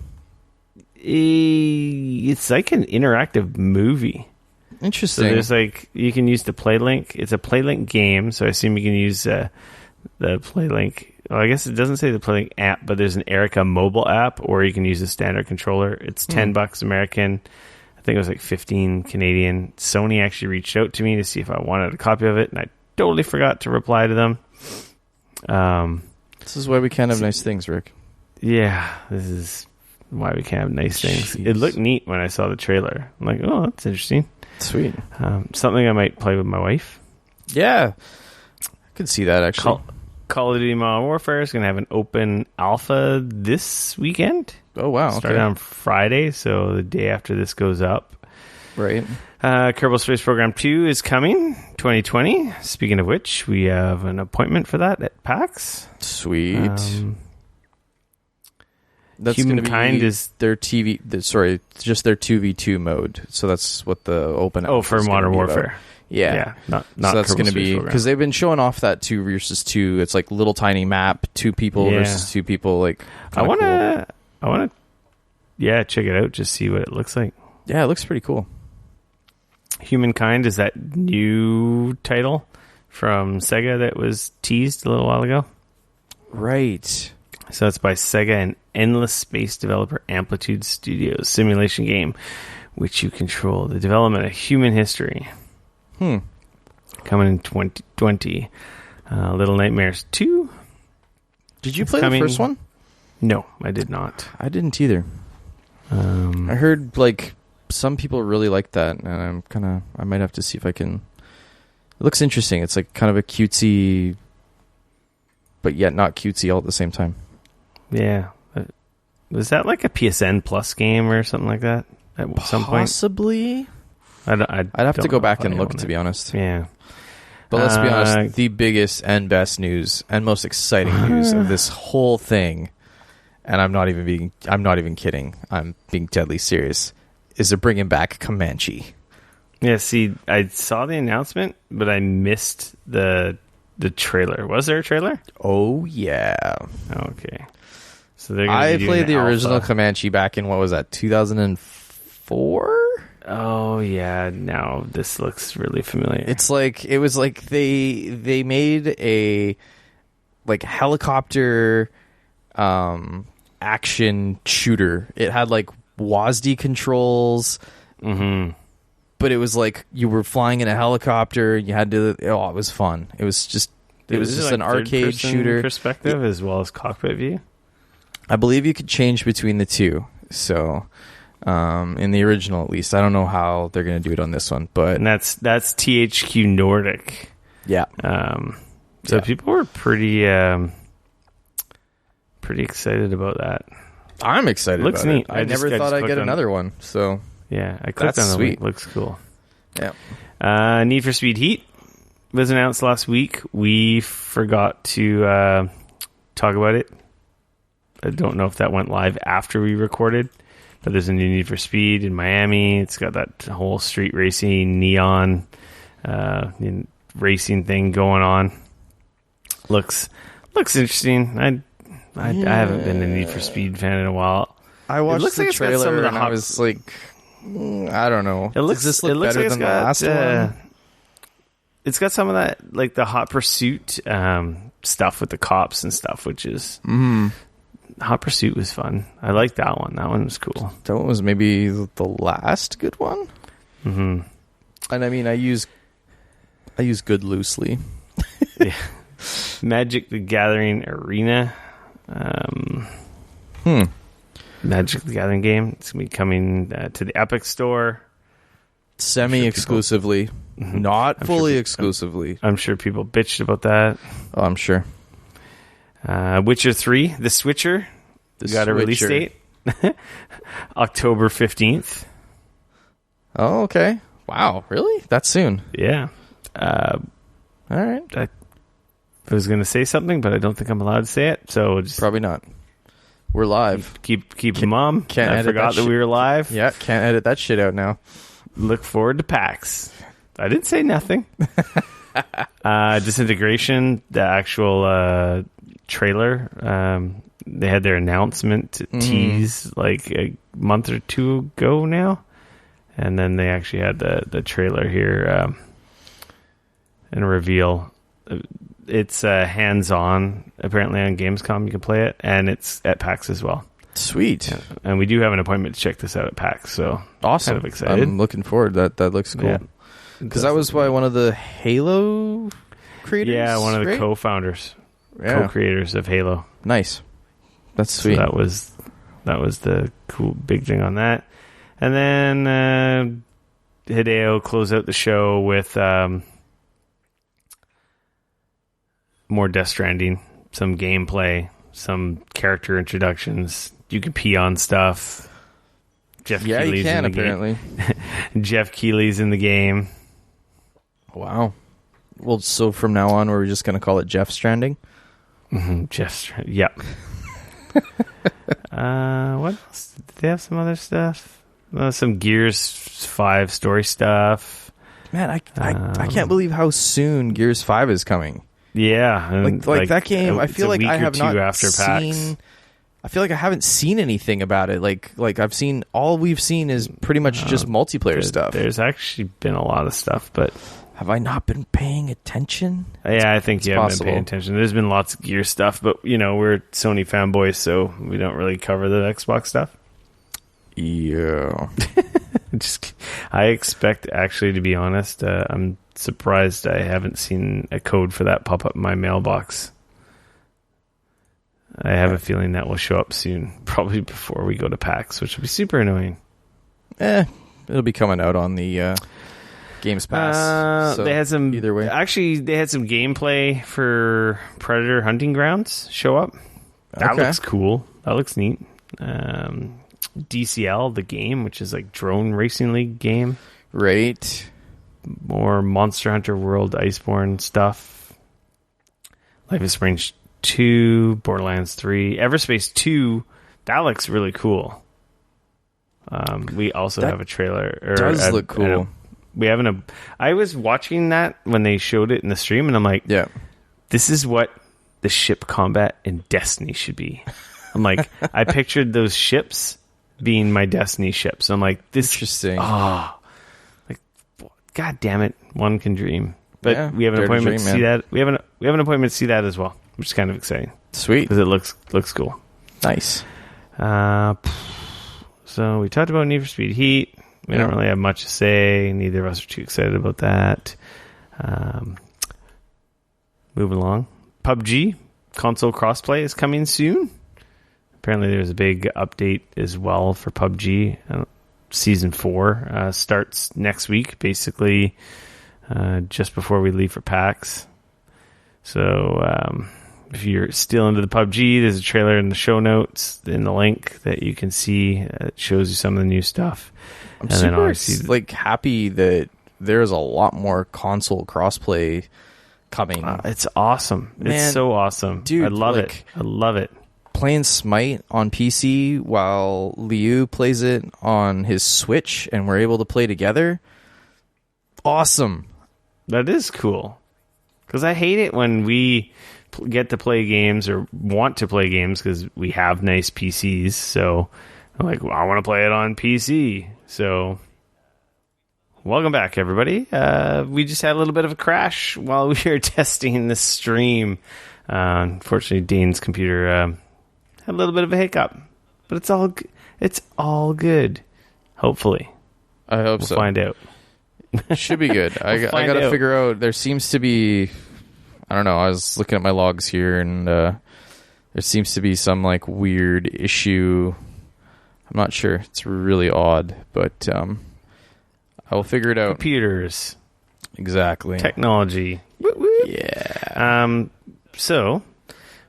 [SPEAKER 1] It's like an interactive movie.
[SPEAKER 2] Interesting.
[SPEAKER 1] So there's like you can use the PlayLink. It's a PlayLink game, so I assume you can use the PlayLink. Well, I guess it doesn't say the PlayLink app, but there's an Erica mobile app, or you can use a standard controller. It's $10 American. I think it was like 15 Canadian. Sony actually reached out to me to see if I wanted a copy of it, and I totally forgot to reply to them.
[SPEAKER 2] This is why we can't have nice things, Rick.
[SPEAKER 1] Yeah, this is why we can't have nice things.
[SPEAKER 2] Jeez.
[SPEAKER 1] It looked neat when I saw the trailer. I'm like, oh, that's interesting.
[SPEAKER 2] Sweet.
[SPEAKER 1] Something I might play with my wife.
[SPEAKER 2] Yeah. I could see that, actually.
[SPEAKER 1] Call of Duty Modern Warfare is going to have an open alpha this weekend.
[SPEAKER 2] Oh, wow.
[SPEAKER 1] Starting on Friday, so the day after this goes up.
[SPEAKER 2] Right.
[SPEAKER 1] Kerbal Space Program 2 is coming, 2020. Speaking of which, we have an appointment for that at PAX.
[SPEAKER 2] Sweet. That's
[SPEAKER 1] Humankind is
[SPEAKER 2] their just their 2v2 mode. So that's what the open alpha
[SPEAKER 1] for
[SPEAKER 2] is
[SPEAKER 1] Modern
[SPEAKER 2] gonna be
[SPEAKER 1] Warfare.
[SPEAKER 2] about. Yeah.
[SPEAKER 1] Not
[SPEAKER 2] So that's going to be
[SPEAKER 1] Program.
[SPEAKER 2] because they've been showing off that 2 versus 2. It's like little tiny map, 2 people versus 2 people. Like
[SPEAKER 1] I want to, check it out, just see what it looks like.
[SPEAKER 2] Yeah, it looks pretty cool.
[SPEAKER 1] Humankind is that new title from Sega that was teased a little while ago.
[SPEAKER 2] Right.
[SPEAKER 1] So it's by Sega and Endless Space developer Amplitude Studios simulation game, which you control the development of human history. Coming in 2020. Little Nightmares 2.
[SPEAKER 2] Did you play the first one?
[SPEAKER 1] No, I did not.
[SPEAKER 2] I didn't either. I heard like some people really like that, and I might have to see if I can. It looks interesting. It's like kind of a cutesy, but yet not cutesy all at the same time.
[SPEAKER 1] Yeah. Was that like a PSN Plus game or something like that at some point?
[SPEAKER 2] Possibly.
[SPEAKER 1] I'd
[SPEAKER 2] have to go back and look, to be honest.
[SPEAKER 1] Yeah.
[SPEAKER 2] But let's be honest, the biggest and best news and most exciting news of this whole thing, and I'm not even kidding, I'm being deadly serious, is they're bringing back Comanche.
[SPEAKER 1] Yeah, see, I saw the announcement, but I missed the trailer. Was there a trailer?
[SPEAKER 2] Oh, yeah.
[SPEAKER 1] Okay. So they're
[SPEAKER 2] I played the original Comanche back in, what was that, 2004?
[SPEAKER 1] Oh, yeah. Now this looks really familiar.
[SPEAKER 2] It's like, it was like they made a like helicopter action shooter. It had like WASD controls. But it was like you were flying in a helicopter. You had to. Oh, it was fun. It was just like an arcade shooter
[SPEAKER 1] perspective as well as cockpit view.
[SPEAKER 2] I believe you could change between the two. So, in the original, at least, I don't know how they're going to do it on this one. But
[SPEAKER 1] and that's THQ Nordic.
[SPEAKER 2] Yeah.
[SPEAKER 1] So people were pretty excited about that.
[SPEAKER 2] I'm excited.
[SPEAKER 1] Looks
[SPEAKER 2] about
[SPEAKER 1] neat.
[SPEAKER 2] It. I never thought I'd get another one. So.
[SPEAKER 1] Yeah, I clicked on the link. Looks cool.
[SPEAKER 2] Yeah.
[SPEAKER 1] Need for Speed Heat was announced last week. We forgot to talk about it. I don't know if that went live after we recorded, but there's a new Need for Speed in Miami. It's got that whole street racing, neon racing thing going on. Looks interesting. I haven't been a Need for Speed fan in a while.
[SPEAKER 2] I watched
[SPEAKER 1] the
[SPEAKER 2] like trailer
[SPEAKER 1] some of the
[SPEAKER 2] and I was like, I don't know.
[SPEAKER 1] Does this look better than the last one? It's got some of that, like the Hot Pursuit stuff with the cops and stuff, which is Hot Pursuit was fun. I liked that one. That one was cool.
[SPEAKER 2] That one was maybe the last good one. And I mean, I use good loosely.
[SPEAKER 1] Yeah. Magic the Gathering Arena. Magic the Gathering game. It's going to be coming to the Epic Store.
[SPEAKER 2] Semi-exclusively. Not fully exclusively.
[SPEAKER 1] I'm sure people bitched about that.
[SPEAKER 2] Oh, I'm sure.
[SPEAKER 1] Witcher 3, The Switcher. Got a release date. October 15th.
[SPEAKER 2] Oh, okay. Wow, really? That soon?
[SPEAKER 1] Yeah.
[SPEAKER 2] All right.
[SPEAKER 1] I was going to say something, but I don't think I'm allowed to say it. So just
[SPEAKER 2] Probably not. We're live.
[SPEAKER 1] keep them on.
[SPEAKER 2] Can't
[SPEAKER 1] I
[SPEAKER 2] edit
[SPEAKER 1] forgot that we were live.
[SPEAKER 2] Yeah, can't edit that shit out now.
[SPEAKER 1] Look forward to PAX. I didn't say nothing. Disintegration, the actual trailer. They had their announcement to tease like a month or two ago now, and then they actually had the trailer here and a reveal. It's hands-on apparently on Gamescom. You can play it, and it's at PAX as well.
[SPEAKER 2] Sweet.
[SPEAKER 1] And we do have an appointment to check this out at PAX, so
[SPEAKER 2] Awesome.
[SPEAKER 1] kind of excited.
[SPEAKER 2] I'm looking forward. That looks cool. Because that was by one of the Halo creators?
[SPEAKER 1] Yeah, one of the
[SPEAKER 2] right?
[SPEAKER 1] co-founders,
[SPEAKER 2] Yeah.
[SPEAKER 1] co-creators of Halo.
[SPEAKER 2] Nice. That's sweet.
[SPEAKER 1] So that was the cool big thing on that. And then Hideo closed out the show with more Death Stranding, some gameplay, some character introductions. You can pee on stuff. Jeff
[SPEAKER 2] yeah,
[SPEAKER 1] Keighley's
[SPEAKER 2] you can,
[SPEAKER 1] in the
[SPEAKER 2] apparently.
[SPEAKER 1] game. Jeff Keighley's in the game.
[SPEAKER 2] Wow. Well, so from now on, we're just going to call it Jeff Stranding?
[SPEAKER 1] Jeff Stranding. Yep. What else? Did they have some other stuff? Some Gears 5 story stuff.
[SPEAKER 2] Man, I can't believe how soon Gears 5 is coming.
[SPEAKER 1] Yeah. And
[SPEAKER 2] like that game, I feel like I have not
[SPEAKER 1] after PAX.
[SPEAKER 2] seen... I feel like I haven't seen anything about it. Like I've seen... All we've seen is pretty much just multiplayer stuff.
[SPEAKER 1] There's actually been a lot of stuff, but...
[SPEAKER 2] Have I not been paying attention?
[SPEAKER 1] Yeah, I think you haven't
[SPEAKER 2] possible.
[SPEAKER 1] been paying attention. There's been lots of Gear stuff, but, we're Sony fanboys, so we don't really cover the Xbox stuff.
[SPEAKER 2] Yeah.
[SPEAKER 1] I expect, actually, to be honest, I'm surprised I haven't seen a code for that pop up in my mailbox. I have a feeling that will show up soon, probably before we go to PAX, which will be super annoying.
[SPEAKER 2] It'll be coming out on the Games Pass. So
[SPEAKER 1] they had some
[SPEAKER 2] either way.
[SPEAKER 1] Actually, they had some gameplay for Predator Hunting Grounds show up. That looks cool. That looks neat. DCL, the game, which is like drone racing league game.
[SPEAKER 2] Right.
[SPEAKER 1] More Monster Hunter World Iceborne stuff. Life is Strange 2, Borderlands 3, Everspace 2. That looks really cool. We also have a trailer.
[SPEAKER 2] Does look cool.
[SPEAKER 1] I was watching that when they showed it in the stream, and I'm like,
[SPEAKER 2] yeah,
[SPEAKER 1] this is what the ship combat in Destiny should be. I'm like, I pictured those ships being my Destiny ships. I'm like, this
[SPEAKER 2] interesting.
[SPEAKER 1] God damn it, one can dream. But
[SPEAKER 2] yeah,
[SPEAKER 1] we have an appointment to see that. We have an appointment to see that as well, which is kind of exciting.
[SPEAKER 2] Sweet,
[SPEAKER 1] because it looks cool.
[SPEAKER 2] Nice.
[SPEAKER 1] So we talked about Need for Speed Heat. We don't really have much to say. Neither of us are too excited about that. Moving along. PUBG console crossplay is coming soon. Apparently there's a big update as well for PUBG. Season 4 starts next week, basically just before we leave for PAX. So if you're still into the PUBG, there's a trailer in the show notes in the link that you can see. It shows you some of the new stuff.
[SPEAKER 2] I'm super happy that there's a lot more console crossplay coming.
[SPEAKER 1] It's awesome. Man, it's so awesome.
[SPEAKER 2] Dude,
[SPEAKER 1] I love it. I love it.
[SPEAKER 2] Playing Smite on PC while Liu plays it on his Switch and we're able to play together. Awesome.
[SPEAKER 1] That is cool. Because I hate it when we get to play games or want to play games because we have nice PCs. So I'm like, well, I want to play it on PC. So welcome back, everybody. We just had a little bit of a crash while we were testing the stream. Unfortunately, Dane's computer had a little bit of a hiccup, but it's all good. Hopefully,
[SPEAKER 2] I hope
[SPEAKER 1] we'll
[SPEAKER 2] so.
[SPEAKER 1] Find out.
[SPEAKER 2] Should be good. I got to figure out. There seems to be. I don't know. I was looking at my logs here, and there seems to be some like weird issue. I'm not sure. It's really odd, but I will figure it out.
[SPEAKER 1] Computers,
[SPEAKER 2] exactly.
[SPEAKER 1] Technology. Woo woo. Yeah. So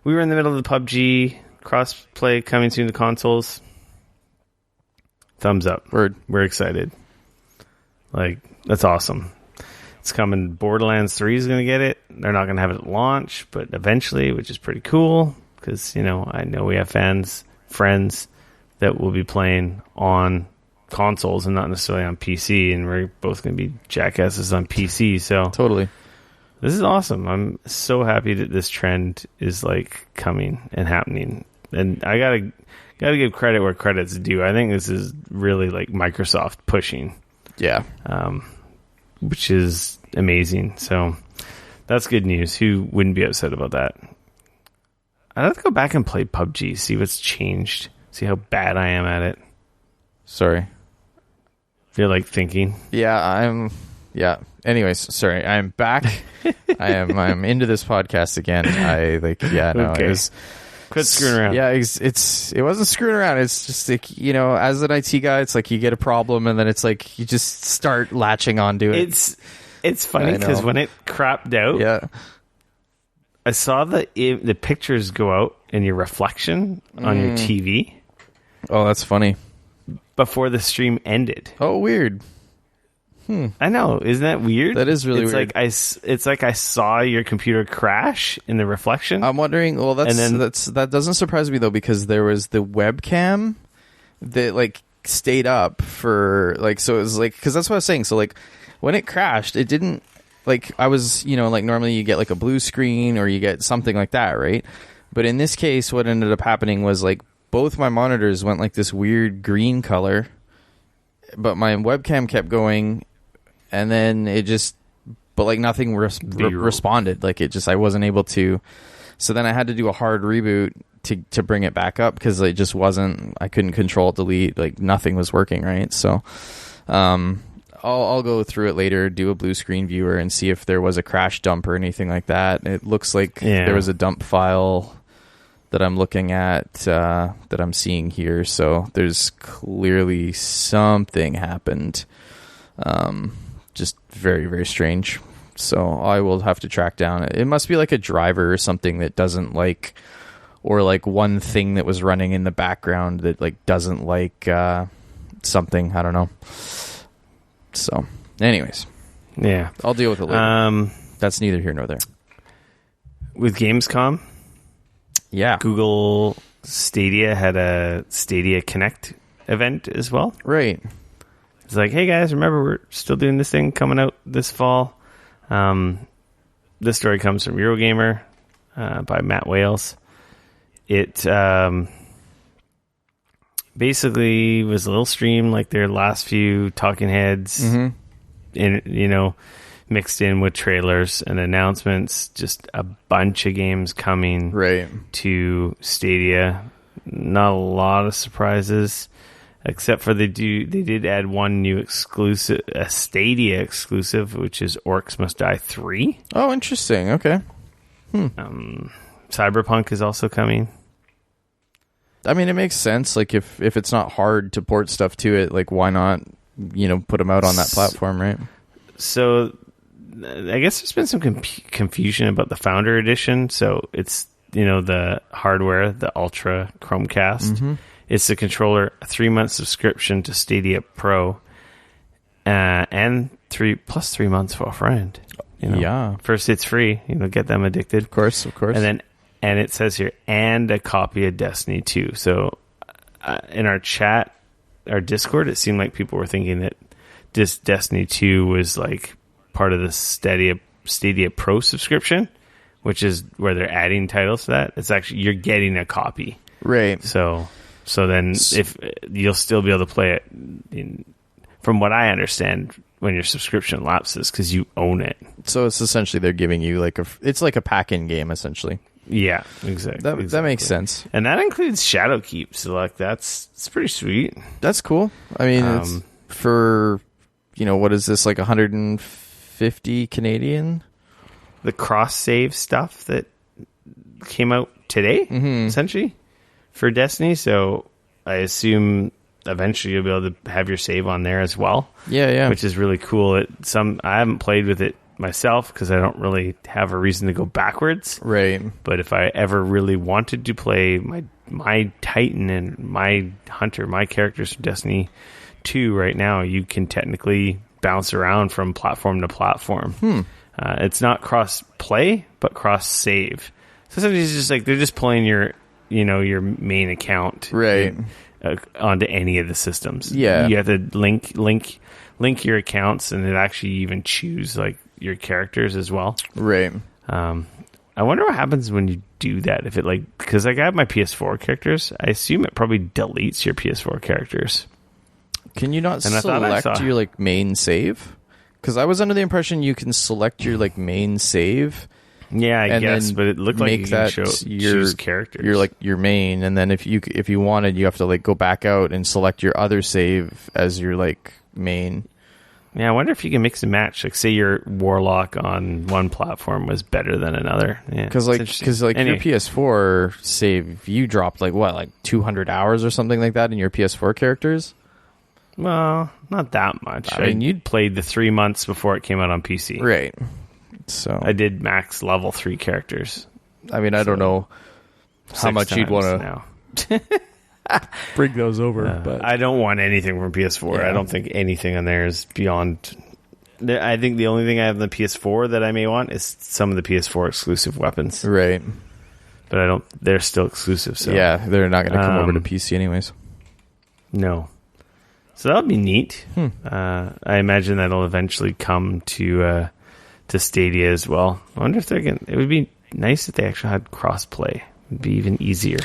[SPEAKER 1] we were in the middle of the PUBG crossplay coming soon to consoles. Thumbs up.
[SPEAKER 2] Word.
[SPEAKER 1] We're excited. Like, that's awesome. It's coming. Borderlands 3 is going to get it. They're not going to have it at launch, but eventually, which is pretty cool because, you know, I know we have friends that will be playing on consoles and not necessarily on PC, and we're both going to be jackasses on PC. So
[SPEAKER 2] Totally.
[SPEAKER 1] this is awesome. I'm so happy that this trend is like coming and happening. And I gotta give credit where credit's due. I think this is really like Microsoft pushing.
[SPEAKER 2] Yeah.
[SPEAKER 1] Which is amazing. So that's good news. Who wouldn't be upset about that? I'd have to go back and play PUBG, see what's changed, see how bad I am at it.
[SPEAKER 2] Sorry.
[SPEAKER 1] You're like thinking.
[SPEAKER 2] Yeah. Anyways, sorry. I'm back. I'm into this podcast again.
[SPEAKER 1] Okay.
[SPEAKER 2] It was.
[SPEAKER 1] Quit screwing around.
[SPEAKER 2] Yeah, it wasn't screwing around. It's just like, you know, as an IT guy, it's like you get a problem and then it's like you just start latching onto it.
[SPEAKER 1] It's funny because when it crapped out,
[SPEAKER 2] yeah,
[SPEAKER 1] I saw the pictures go out in your reflection on your TV.
[SPEAKER 2] Oh, that's funny.
[SPEAKER 1] Before the stream ended.
[SPEAKER 2] Oh, weird.
[SPEAKER 1] I know, isn't that weird?
[SPEAKER 2] That is really weird.
[SPEAKER 1] It's like I saw your computer crash in the reflection.
[SPEAKER 2] I'm wondering. Well, that doesn't surprise me though, because there was the webcam that like stayed up for like, so it was like, because that's what I was saying. So like when it crashed, it didn't like, I was, you know, like normally you get like a blue screen or you get something like that, right? But in this case, what ended up happening was like both my monitors went like this weird green color, but my webcam kept going. And then it just, but like nothing responded. Like it just, I wasn't able to. So then I had to do a hard reboot to bring it back up because it just wasn't, I couldn't control delete. Like nothing was working, right? So I'll go through it later, do a blue screen viewer and see if there was a crash dump or anything like that. It looks like there was a dump file that I'm looking at that I'm seeing here. So there's clearly something happened. Just very, very strange. So I will have to track down. It must be like a driver or something that doesn't like, or like one thing that was running in the background that like doesn't like something. I don't know. So, anyways,
[SPEAKER 1] yeah,
[SPEAKER 2] I'll deal with it later. That's neither here nor there.
[SPEAKER 1] With Gamescom,
[SPEAKER 2] yeah,
[SPEAKER 1] Google Stadia had a Stadia Connect event as well. Right. It's like, hey guys, remember we're still doing this thing coming out this fall. This story comes from Eurogamer by Matt Wales. It basically was a little stream like their last few talking heads, mixed in with trailers and announcements. Just a bunch of games coming to Stadia. Not a lot of surprises. Except for they did add one new exclusive, a Stadia exclusive, which is Orcs Must Die 3.
[SPEAKER 2] Oh, interesting. Okay.
[SPEAKER 1] Cyberpunk is also coming.
[SPEAKER 2] I mean, it makes sense. Like if it's not hard to port stuff to it, like why not, put them out on that platform, right?
[SPEAKER 1] So I guess there's been some confusion about the Founder Edition. So it's, the hardware, the Ultra Chromecast. It's the controller, a 3-month subscription to Stadia Pro, and 3 months for a friend.
[SPEAKER 2] Yeah.
[SPEAKER 1] First it's free, get them addicted.
[SPEAKER 2] Of course.
[SPEAKER 1] And it says here, and a copy of Destiny 2. So in our chat, our Discord, it seemed like people were thinking that this Destiny 2 was like part of the Stadia Pro subscription, which is where they're adding titles to that. It's actually, you're getting a copy.
[SPEAKER 2] Right.
[SPEAKER 1] So then if you'll still be able to play it from what I understand when your subscription lapses because you own it.
[SPEAKER 2] So it's essentially they're giving you it's like a pack-in game essentially.
[SPEAKER 1] Yeah, exactly.
[SPEAKER 2] That makes sense.
[SPEAKER 1] And that includes Shadowkeep. So it's pretty sweet.
[SPEAKER 2] That's cool. I mean, it's for, what is this, like 150 Canadian?
[SPEAKER 1] The cross-save stuff that came out today, essentially. For Destiny, so I assume eventually you'll be able to have your save on there as well.
[SPEAKER 2] Yeah.
[SPEAKER 1] Which is really cool. I haven't played with it myself because I don't really have a reason to go backwards.
[SPEAKER 2] Right.
[SPEAKER 1] But if I ever really wanted to play my Titan and my Hunter, my characters from Destiny 2 right now, you can technically bounce around from platform to platform. It's not cross play, but cross save. So essentially, it's just like they're just playing your main account
[SPEAKER 2] Right.
[SPEAKER 1] Onto any of the systems.
[SPEAKER 2] Yeah.
[SPEAKER 1] You have to link your accounts, and it actually even choose like your characters as well.
[SPEAKER 2] Right.
[SPEAKER 1] I wonder what happens when you do that. If it because I have my PS4 characters, I assume it probably deletes your PS4 characters.
[SPEAKER 2] Can you not
[SPEAKER 1] And I thought I
[SPEAKER 2] select
[SPEAKER 1] saw-
[SPEAKER 2] your like main save? Because I was under the impression you can select your like main save.
[SPEAKER 1] Yeah, I
[SPEAKER 2] and
[SPEAKER 1] guess,
[SPEAKER 2] then
[SPEAKER 1] but it looked like
[SPEAKER 2] make
[SPEAKER 1] you
[SPEAKER 2] that
[SPEAKER 1] can
[SPEAKER 2] your
[SPEAKER 1] choose characters.
[SPEAKER 2] Your like your main, and then if you wanted, you have to like go back out and select your other save as your like main.
[SPEAKER 1] Yeah, I wonder if you can mix and match. Like, say your Warlock on one platform was better than another. Yeah,
[SPEAKER 2] Because
[SPEAKER 1] anyway.
[SPEAKER 2] your PS4 save, you dropped like 200 hours or something like that in your PS4 characters.
[SPEAKER 1] Well, not that much.
[SPEAKER 2] I mean,
[SPEAKER 1] you'd played the 3 months before it came out on PC.
[SPEAKER 2] Right. So
[SPEAKER 1] I did max level 3 characters.
[SPEAKER 2] I mean, I don't know how
[SPEAKER 1] 6
[SPEAKER 2] much you'd
[SPEAKER 1] times
[SPEAKER 2] want
[SPEAKER 1] now.
[SPEAKER 2] bring those over, but
[SPEAKER 1] I don't want anything from PS4.
[SPEAKER 2] Yeah.
[SPEAKER 1] I don't think anything on there is beyond. I think the only thing I have on the PS4 that I may want is some of the PS4 exclusive weapons.
[SPEAKER 2] right.
[SPEAKER 1] But I don't. They're still exclusive. So
[SPEAKER 2] Yeah, they're not going to come over to PC anyways.
[SPEAKER 1] no. So that'll be neat. I imagine that'll eventually come to Stadia as well. I wonder if they're going. It would be nice if they actually had crossplay. It'd be even easier.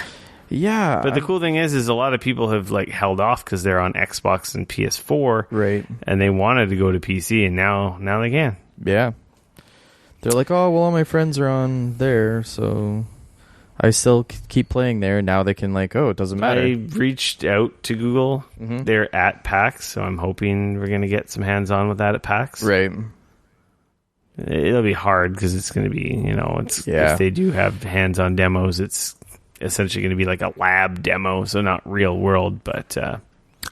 [SPEAKER 2] Yeah,
[SPEAKER 1] But the cool thing is a lot of people have like held off because they're on Xbox and PS4,
[SPEAKER 2] right.
[SPEAKER 1] and they wanted to go to PC, and now they can.
[SPEAKER 2] Yeah. They're like, oh, well, all my friends are on there, so I still keep playing there. Now they can like, oh, it doesn't matter.
[SPEAKER 1] I reached out to Google. They're at PAX, so I'm hoping we're going to get some hands-on with that at PAX.
[SPEAKER 2] Right.
[SPEAKER 1] It'll be hard because it's going to be, if they do have hands-on demos, it's essentially going to be like a lab demo, so not real world, but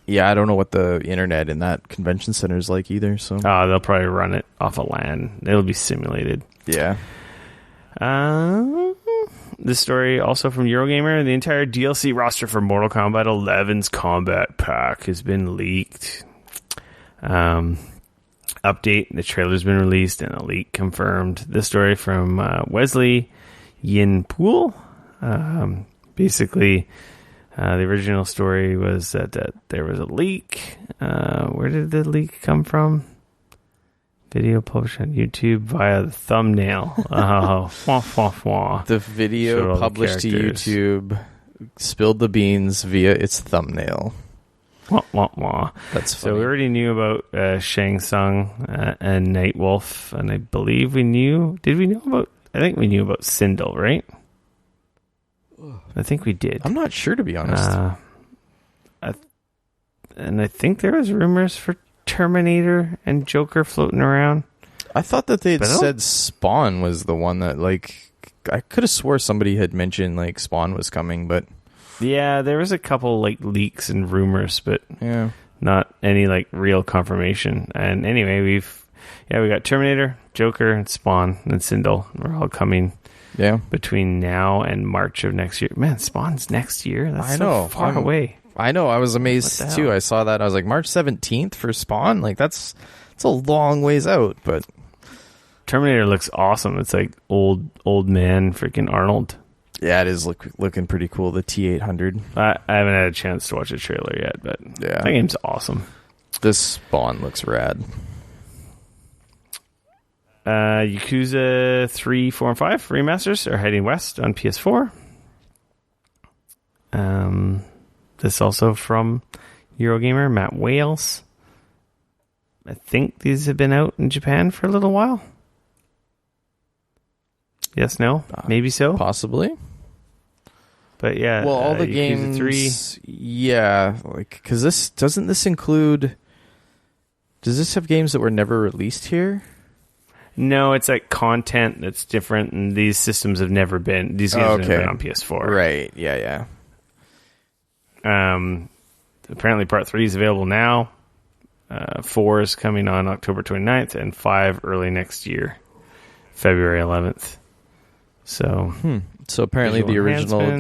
[SPEAKER 2] Yeah, I don't know what the internet in that convention center is like either. So
[SPEAKER 1] they'll probably run it off a LAN. It'll be simulated.
[SPEAKER 2] yeah.
[SPEAKER 1] This story also from Eurogamer. The entire DLC roster for Mortal Kombat 11's Kombat Pack has been leaked. Update, the trailer's been released and a leak confirmed. This story from Wesley Yin-Pool. Basically, the original story was that there was a leak. Where did the leak come from? Video published on YouTube via the thumbnail. Wah, wah, wah.
[SPEAKER 2] The
[SPEAKER 1] Showed
[SPEAKER 2] video
[SPEAKER 1] all the
[SPEAKER 2] published to
[SPEAKER 1] characters.
[SPEAKER 2] YouTube spilled the beans via its thumbnail.
[SPEAKER 1] Wah, wah, wah.
[SPEAKER 2] That's funny.
[SPEAKER 1] So we already knew about Shang Tsung and Nightwolf, and I believe we knew. Did we know about? I think we knew about Sindel, right? I think we did.
[SPEAKER 2] I'm not sure, to be honest.
[SPEAKER 1] And I think there was rumors for Terminator and Joker floating around.
[SPEAKER 2] I thought that they had
[SPEAKER 1] But I don't-
[SPEAKER 2] said Spawn was the one that, like, I could have swore somebody had mentioned, like, Spawn was coming, but
[SPEAKER 1] Yeah, there was a couple like leaks and rumors, but
[SPEAKER 2] yeah.
[SPEAKER 1] not any like real confirmation. And anyway, we got Terminator, Joker, and Spawn, and Sindel. We're all coming
[SPEAKER 2] Yeah.
[SPEAKER 1] between now and March of next year. Man, Spawn's next year. That's
[SPEAKER 2] I
[SPEAKER 1] so
[SPEAKER 2] know.
[SPEAKER 1] far away.
[SPEAKER 2] I know. I was amazed,
[SPEAKER 1] What the
[SPEAKER 2] too.
[SPEAKER 1] hell?
[SPEAKER 2] I saw that. I was like, March 17th for Spawn? Like, it's a long ways out, but
[SPEAKER 1] Terminator looks awesome. It's like old man freaking Arnold.
[SPEAKER 2] yeah, it is looking pretty cool, the T-800.
[SPEAKER 1] I haven't had a chance to watch a trailer yet, but
[SPEAKER 2] Yeah.
[SPEAKER 1] that game's awesome.
[SPEAKER 2] This Spawn looks rad.
[SPEAKER 1] Yakuza 3, 4, and 5 remasters are heading west on PS4. This also from Eurogamer, Matt Wales. I think these have been out in Japan for a little while. Yes, no, maybe so.
[SPEAKER 2] Possibly.
[SPEAKER 1] But yeah,
[SPEAKER 2] Well, all the
[SPEAKER 1] Yakuza
[SPEAKER 2] games, yeah, like because doesn't this include? Does this have games that were never released here?
[SPEAKER 1] No, it's like content that's different, and these systems have never been. These games have never been on PS4.
[SPEAKER 2] Right? Yeah.
[SPEAKER 1] Apparently, Part 3 is available now. 4 is coming on October 29th, and 5 early next year, February 11th. So,
[SPEAKER 2] So apparently the
[SPEAKER 1] Visual
[SPEAKER 2] original
[SPEAKER 1] enhancements.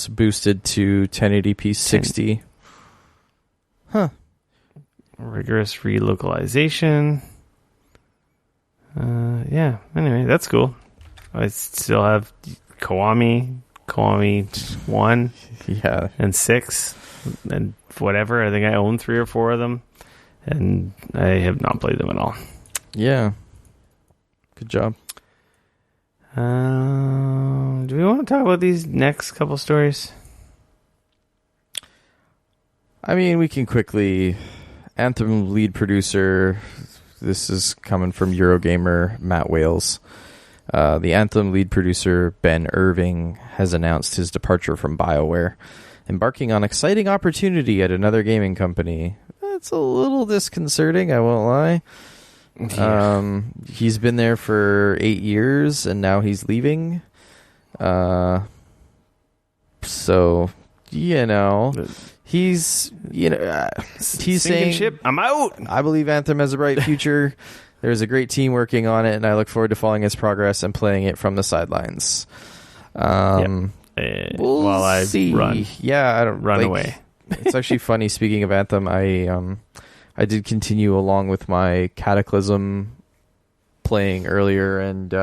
[SPEAKER 2] games boosted to 1080p 60. Huh.
[SPEAKER 1] Rigorous relocalization. Yeah, anyway, that's cool. I still have Kiwami 1
[SPEAKER 2] Yeah.
[SPEAKER 1] and 6 and whatever. I think I own 3 or 4 of them, and I have not played them at all.
[SPEAKER 2] Yeah. Good job.
[SPEAKER 1] Do we want to talk about these next couple stories?
[SPEAKER 2] I mean, we can quickly... Anthem lead producer, this is coming from Eurogamer, Matt Wales. The Anthem lead producer, Ben Irving, has announced his departure from BioWare, embarking on exciting opportunity at another gaming company. That's a little disconcerting, I won't lie. Yeah. He's been there for 8 years, and now he's leaving. So, you know... He's saying,
[SPEAKER 1] ship, I'm out.
[SPEAKER 2] I believe Anthem has a bright future. There's a great team working on it, and I look forward to following its progress and playing it from the sidelines. We'll
[SPEAKER 1] While I
[SPEAKER 2] see.
[SPEAKER 1] run.
[SPEAKER 2] Yeah, I don't
[SPEAKER 1] run away.
[SPEAKER 2] It's actually funny. Speaking of Anthem, I did continue along with my Cataclysm playing earlier, and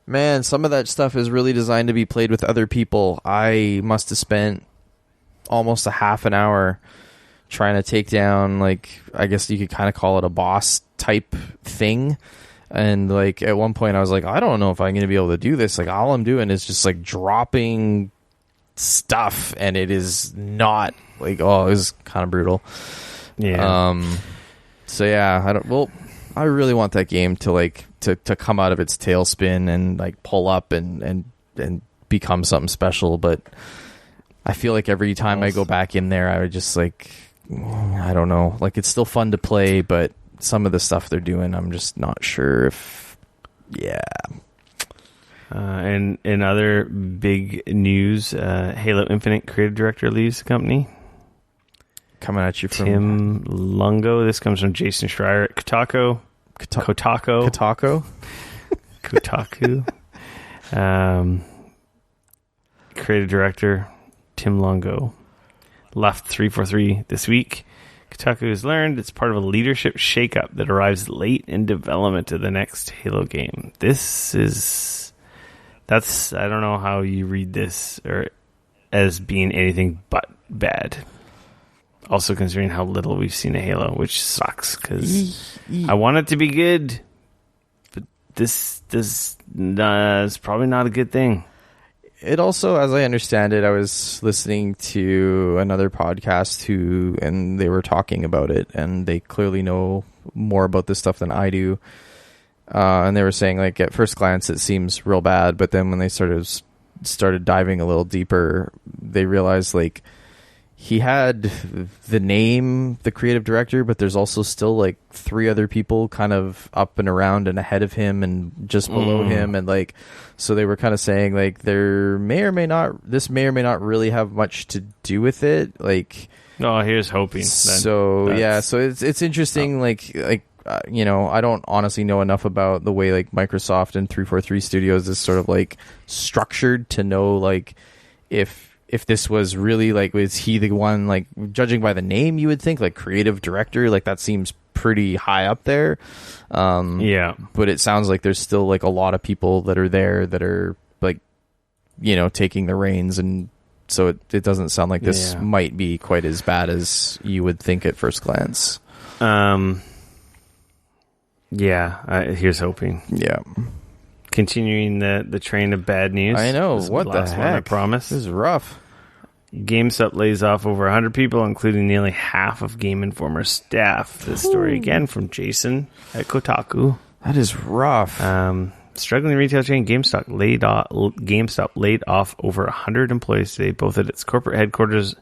[SPEAKER 2] man, some of that stuff is really designed to be played with other people. I must have spent almost a half an hour trying to take down, like, I guess you could kind of call it a boss type thing. And like at one point I was like, I don't know if I'm going to be able to do this. Like, all I'm doing is just like dropping stuff, and it is not like, oh, it was kind of brutal.
[SPEAKER 1] Yeah.
[SPEAKER 2] So yeah, I really want that game to like to come out of its tailspin and like pull up and become something special, but I feel like every time I go back in there, I would just like, I don't know, like it's still fun to play, but some of the stuff they're doing, I'm just not sure if, yeah.
[SPEAKER 1] And in other big news, Halo Infinite creative director leaves the company.
[SPEAKER 2] Coming at you from
[SPEAKER 1] Tim Lungo. This comes from Jason Schreier at Kotaku. Creative director Tim Lungo left 343 this week. Kotaku has learned it's part of a leadership shakeup that arrives late in development of the next Halo game. I don't know how you read this or as being anything but bad. Also considering how little we've seen of Halo, which sucks because I want it to be good, but this is probably not a good thing.
[SPEAKER 2] It also, as I understand it, I was listening to another podcast and they were talking about it, and they clearly know more about this stuff than I do. And they were saying, like, at first glance, it seems real bad, but then when they started diving a little deeper, they realized, like, he had the name, the creative director, but there's also still like 3 other people kind of up and around and ahead of him and just below him. And like, so they were kind of saying like this may or may not really have much to do with it. Like,
[SPEAKER 1] no, here's hoping.
[SPEAKER 2] So it's interesting. You know, I don't honestly know enough about the way like Microsoft and 343 Studios is sort of like structured to know like if this was really like, was he the one, like, judging by the name, you would think like creative director, like that seems pretty high up there.
[SPEAKER 1] Yeah,
[SPEAKER 2] but it sounds like there's still like a lot of people that are there that are like, you know, taking the reins, and so it doesn't sound like this might be quite as bad as you would think at first glance.
[SPEAKER 1] Here's hoping.
[SPEAKER 2] Yeah.
[SPEAKER 1] Continuing the train of bad news.
[SPEAKER 2] I know. What the heck?
[SPEAKER 1] I promise.
[SPEAKER 2] This is rough.
[SPEAKER 1] GameStop lays off over 100 people, including nearly half of Game Informer's staff. This story again from Jason at Kotaku.
[SPEAKER 2] That is rough.
[SPEAKER 1] Struggling retail chain GameStop laid off over 100 employees today, both at its corporate headquarters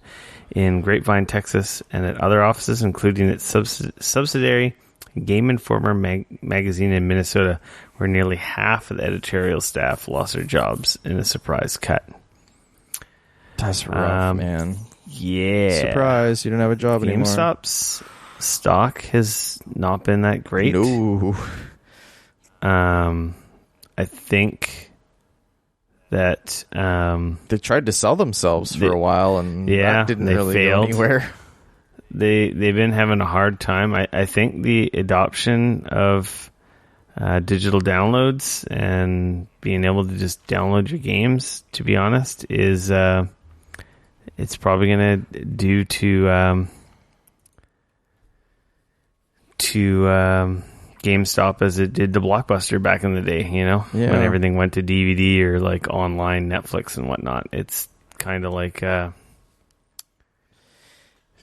[SPEAKER 1] in Grapevine, Texas, and at other offices, including its subsidiary Game Informer magazine in Minnesota, where nearly half of the editorial staff lost their jobs in a surprise cut.
[SPEAKER 2] That's rough, man.
[SPEAKER 1] Yeah.
[SPEAKER 2] Surprise, you don't have a job anymore.
[SPEAKER 1] GameStop's stock has not been that great.
[SPEAKER 2] No.
[SPEAKER 1] I think that
[SPEAKER 2] they tried to sell themselves for a while, and that didn't really go anywhere.
[SPEAKER 1] they've been having a hard time. I think the adoption of digital downloads and being able to just download your games, to be honest, is it's probably going to do to GameStop as it did to Blockbuster back in the day, when everything went to DVD or like online Netflix and whatnot. It's kind of like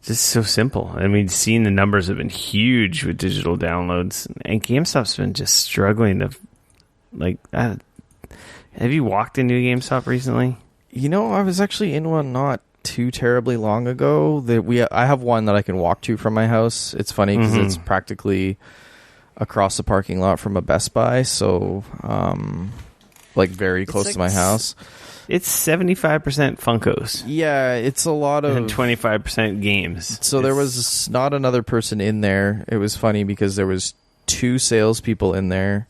[SPEAKER 1] just so simple. I mean, seeing the numbers have been huge with digital downloads, and GameStop's been just struggling to like. Have you walked into a GameStop recently?
[SPEAKER 2] I was actually in one not too terribly long ago. I have one that I can walk to from my house. It's funny because it's practically across the parking lot from a Best Buy, so like very close to my house.
[SPEAKER 1] It's 75% Funkos.
[SPEAKER 2] Yeah, it's a lot of...
[SPEAKER 1] And 25% games.
[SPEAKER 2] So there was not another person in there. It was funny because there was 2 salespeople in there.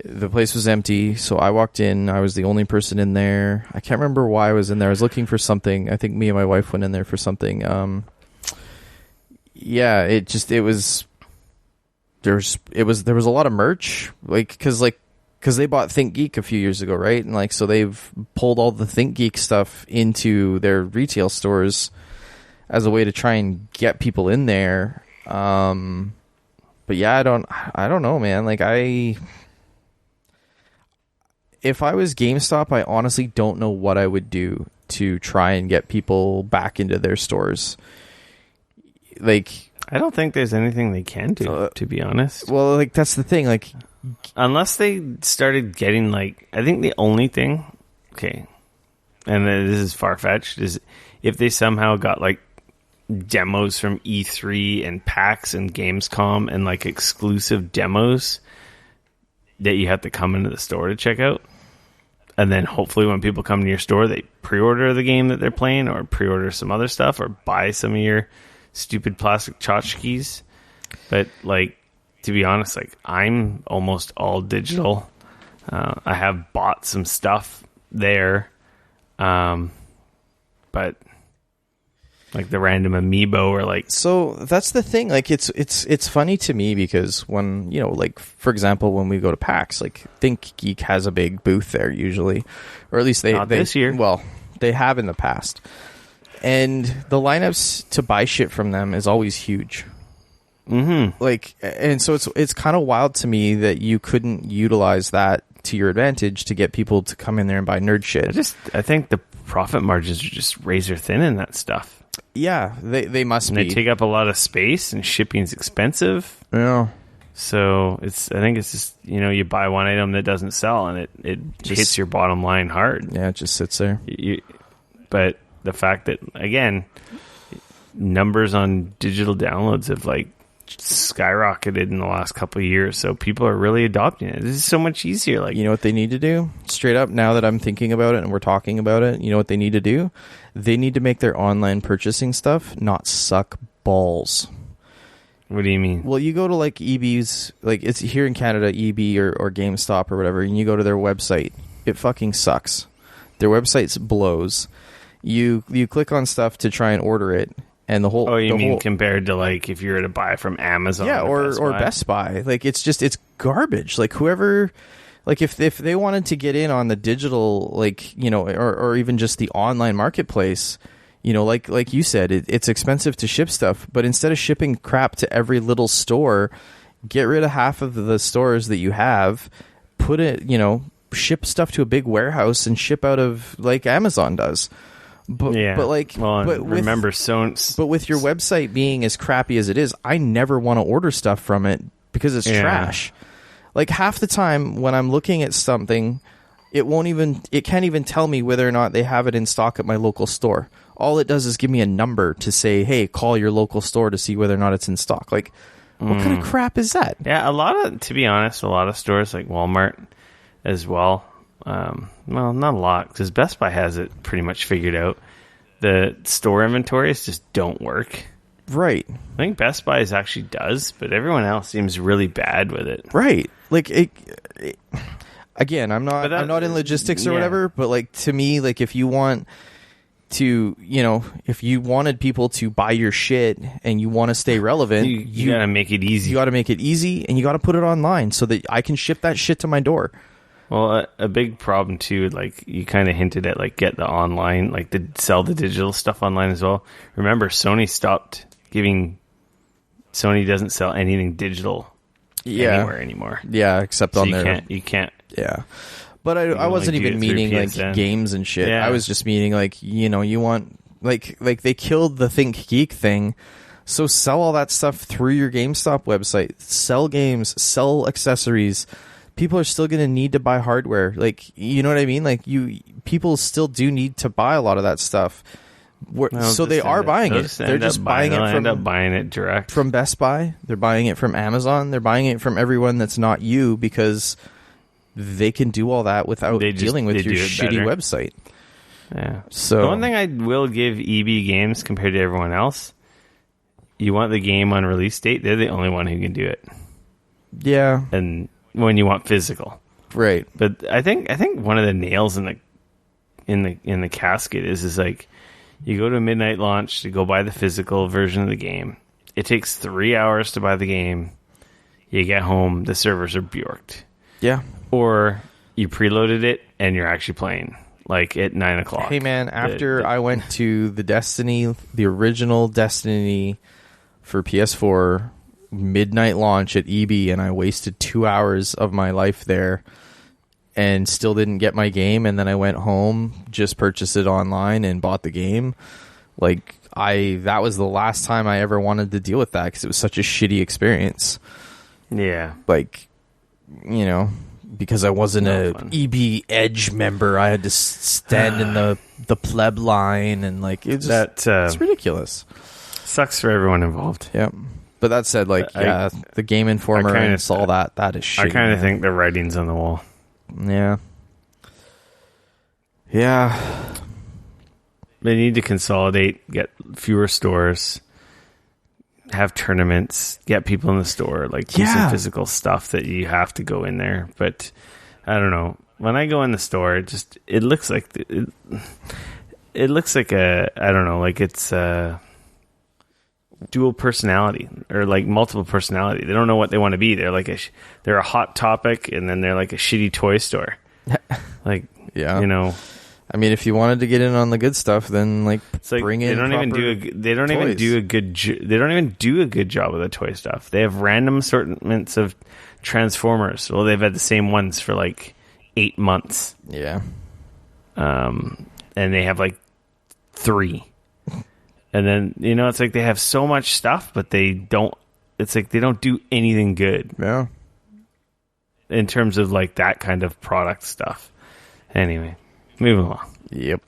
[SPEAKER 2] The place was empty, so I walked in. I was the only person in there. I can't remember why I was in there. I was looking for something. I think me and my wife went in there for something. Yeah, there was a lot of merch, because they bought ThinkGeek a few years ago, right? And so they've pulled all the ThinkGeek stuff into their retail stores as a way to try and get people in there. But yeah, I don't know, man. If I was GameStop, I honestly don't know what I would do to try and get people back into their stores. I
[SPEAKER 1] don't think there's anything they can do, to be honest.
[SPEAKER 2] Well, that's the thing.
[SPEAKER 1] Unless they started getting, I think the only thing, okay, and this is far-fetched, is if they somehow got, demos from E3 and PAX and Gamescom and, exclusive demos that you have to come into the store to check out. And then hopefully when people come to your store, they pre-order the game that they're playing or pre-order some other stuff or buy some of your stupid plastic tchotchkes. But, to be honest, I'm almost all digital. I have bought some stuff there. But the random amiibo or
[SPEAKER 2] So that's the thing. It's funny to me because when, for example, when we go to PAX, ThinkGeek has a big booth there usually, or at least they
[SPEAKER 1] this year.
[SPEAKER 2] Well, they have in the past. And the lineups to buy shit from them is always huge.
[SPEAKER 1] Mm-hmm.
[SPEAKER 2] And so it's kind of wild to me that you couldn't utilize that to your advantage to get people to come in there and buy nerd shit.
[SPEAKER 1] I think the profit margins are just razor thin in that stuff.
[SPEAKER 2] Yeah, they must be.
[SPEAKER 1] They take up a lot of space, and shipping's expensive.
[SPEAKER 2] Yeah.
[SPEAKER 1] So I think it's just you buy one item that doesn't sell, and it just hits your bottom line hard.
[SPEAKER 2] Yeah, it just sits there.
[SPEAKER 1] But the fact that numbers on digital downloads have skyrocketed in the last couple of years, so people are really adopting it. This is so much easier.
[SPEAKER 2] You know what they need to do? Straight up, now that I'm thinking about it and we're talking about it, you know what they need to do? They need to make their online purchasing stuff not suck balls.
[SPEAKER 1] What do you mean?
[SPEAKER 2] Well, you go to EB's, it's here in Canada, EB or GameStop or whatever, and you go to their website. It fucking sucks. Their website blows. You click on stuff to try and order it. And the whole...
[SPEAKER 1] Oh, you mean compared to, if you were to buy from Amazon?
[SPEAKER 2] Yeah, or Best Buy. It's garbage. Whoever... if they wanted to get in on the digital, or even just the online marketplace, like you said, it's expensive to ship stuff. But instead of shipping crap to every little store, get rid of half of the stores that you have, put it, ship stuff to a big warehouse and ship out of, Amazon does. But with your website being as crappy as it is, I never want to order stuff from it because it's trash. Half the time when I'm looking at something, it can't even tell me whether or not they have it in stock at my local store. All it does is give me a number to say, hey, call your local store to see whether or not it's in stock. What kind of crap is that?
[SPEAKER 1] Yeah, to be honest, a lot of stores like Walmart as well. Well, not a lot, because Best Buy has it pretty much figured out. The store inventories just don't work.
[SPEAKER 2] Right.
[SPEAKER 1] I think Best Buy actually does, but everyone else seems really bad with it.
[SPEAKER 2] Right. Again, I'm not in logistics or whatever, but to me, if you want to, if you wanted people to buy your shit and you want to stay relevant,
[SPEAKER 1] you gotta make it easy.
[SPEAKER 2] You gotta make it easy, and you gotta put it online so that I can ship that shit to my door.
[SPEAKER 1] Well, a big problem too, like you kind of hinted at, like get the online, like sell the digital stuff online as well. Remember, Sony doesn't sell anything digital anywhere anymore.
[SPEAKER 2] Yeah, except
[SPEAKER 1] so
[SPEAKER 2] on their...
[SPEAKER 1] You can't.
[SPEAKER 2] Yeah. But I wasn't even meaning like games and shit. Yeah. I was just meaning like, you want like they killed the Think Geek thing. So sell all that stuff through your GameStop website. Sell games, sell accessories. People are still going to need to buy hardware. Like, you know what I mean? Like people still do need to buy a lot of that stuff. So they are buying it. They're just buying it from...
[SPEAKER 1] end up buying it direct.
[SPEAKER 2] From Best Buy. They're buying it from Amazon. They're buying it from everyone that's not you because... they can do all that without dealing with your shitty website.
[SPEAKER 1] Yeah.
[SPEAKER 2] So
[SPEAKER 1] the one thing I will give EB Games compared to everyone else, you want the game on release date, they're the only one who can do it.
[SPEAKER 2] Yeah.
[SPEAKER 1] And when you want physical.
[SPEAKER 2] Right.
[SPEAKER 1] But I think one of the nails in the casket is like you go to a midnight launch to go buy the physical version of the game. It takes 3 hours to buy the game. You get home, the servers are bjorked.
[SPEAKER 2] Yeah.
[SPEAKER 1] Or you preloaded it and you're actually playing like at 9 o'clock.
[SPEAKER 2] Hey man, after I went to the original Destiny for PS4 midnight launch at EB, and I wasted 2 hours of my life there and still didn't get my game, and then I went home, just purchased it online and bought the game. Like that was the last time I ever wanted to deal with that because it was such a shitty experience.
[SPEAKER 1] Yeah.
[SPEAKER 2] Like, because I wasn't EB Edge member, I had to stand in the pleb line, and like it's ridiculous.
[SPEAKER 1] Sucks for everyone involved.
[SPEAKER 2] Yep. But that said, like the Game Informer and all that is shitty.
[SPEAKER 1] I kind of think the writing's on the wall.
[SPEAKER 2] Yeah. Yeah.
[SPEAKER 1] They need to consolidate, get fewer stores, have tournaments, get people in the store, like do some physical stuff that you have to go in there. But I don't know. When I go in the store, it looks like it looks like it's dual personality or like multiple personality. They don't know what they want to be. They're like they're a hot topic, and then they're like a shitty toy store. Like,
[SPEAKER 2] I mean, if you wanted to get in on the good stuff, then like bring in. They don't even do a good job with the toy stuff. They have random assortments of Transformers. Well, they've had the same ones for like 8 months. Yeah.
[SPEAKER 1] And they have like 3. And then it's like they have so much stuff, but they don't. It's like they don't do anything good.
[SPEAKER 2] Yeah.
[SPEAKER 1] In terms of like that kind of product stuff. Anyway. Moving along.
[SPEAKER 2] Yep.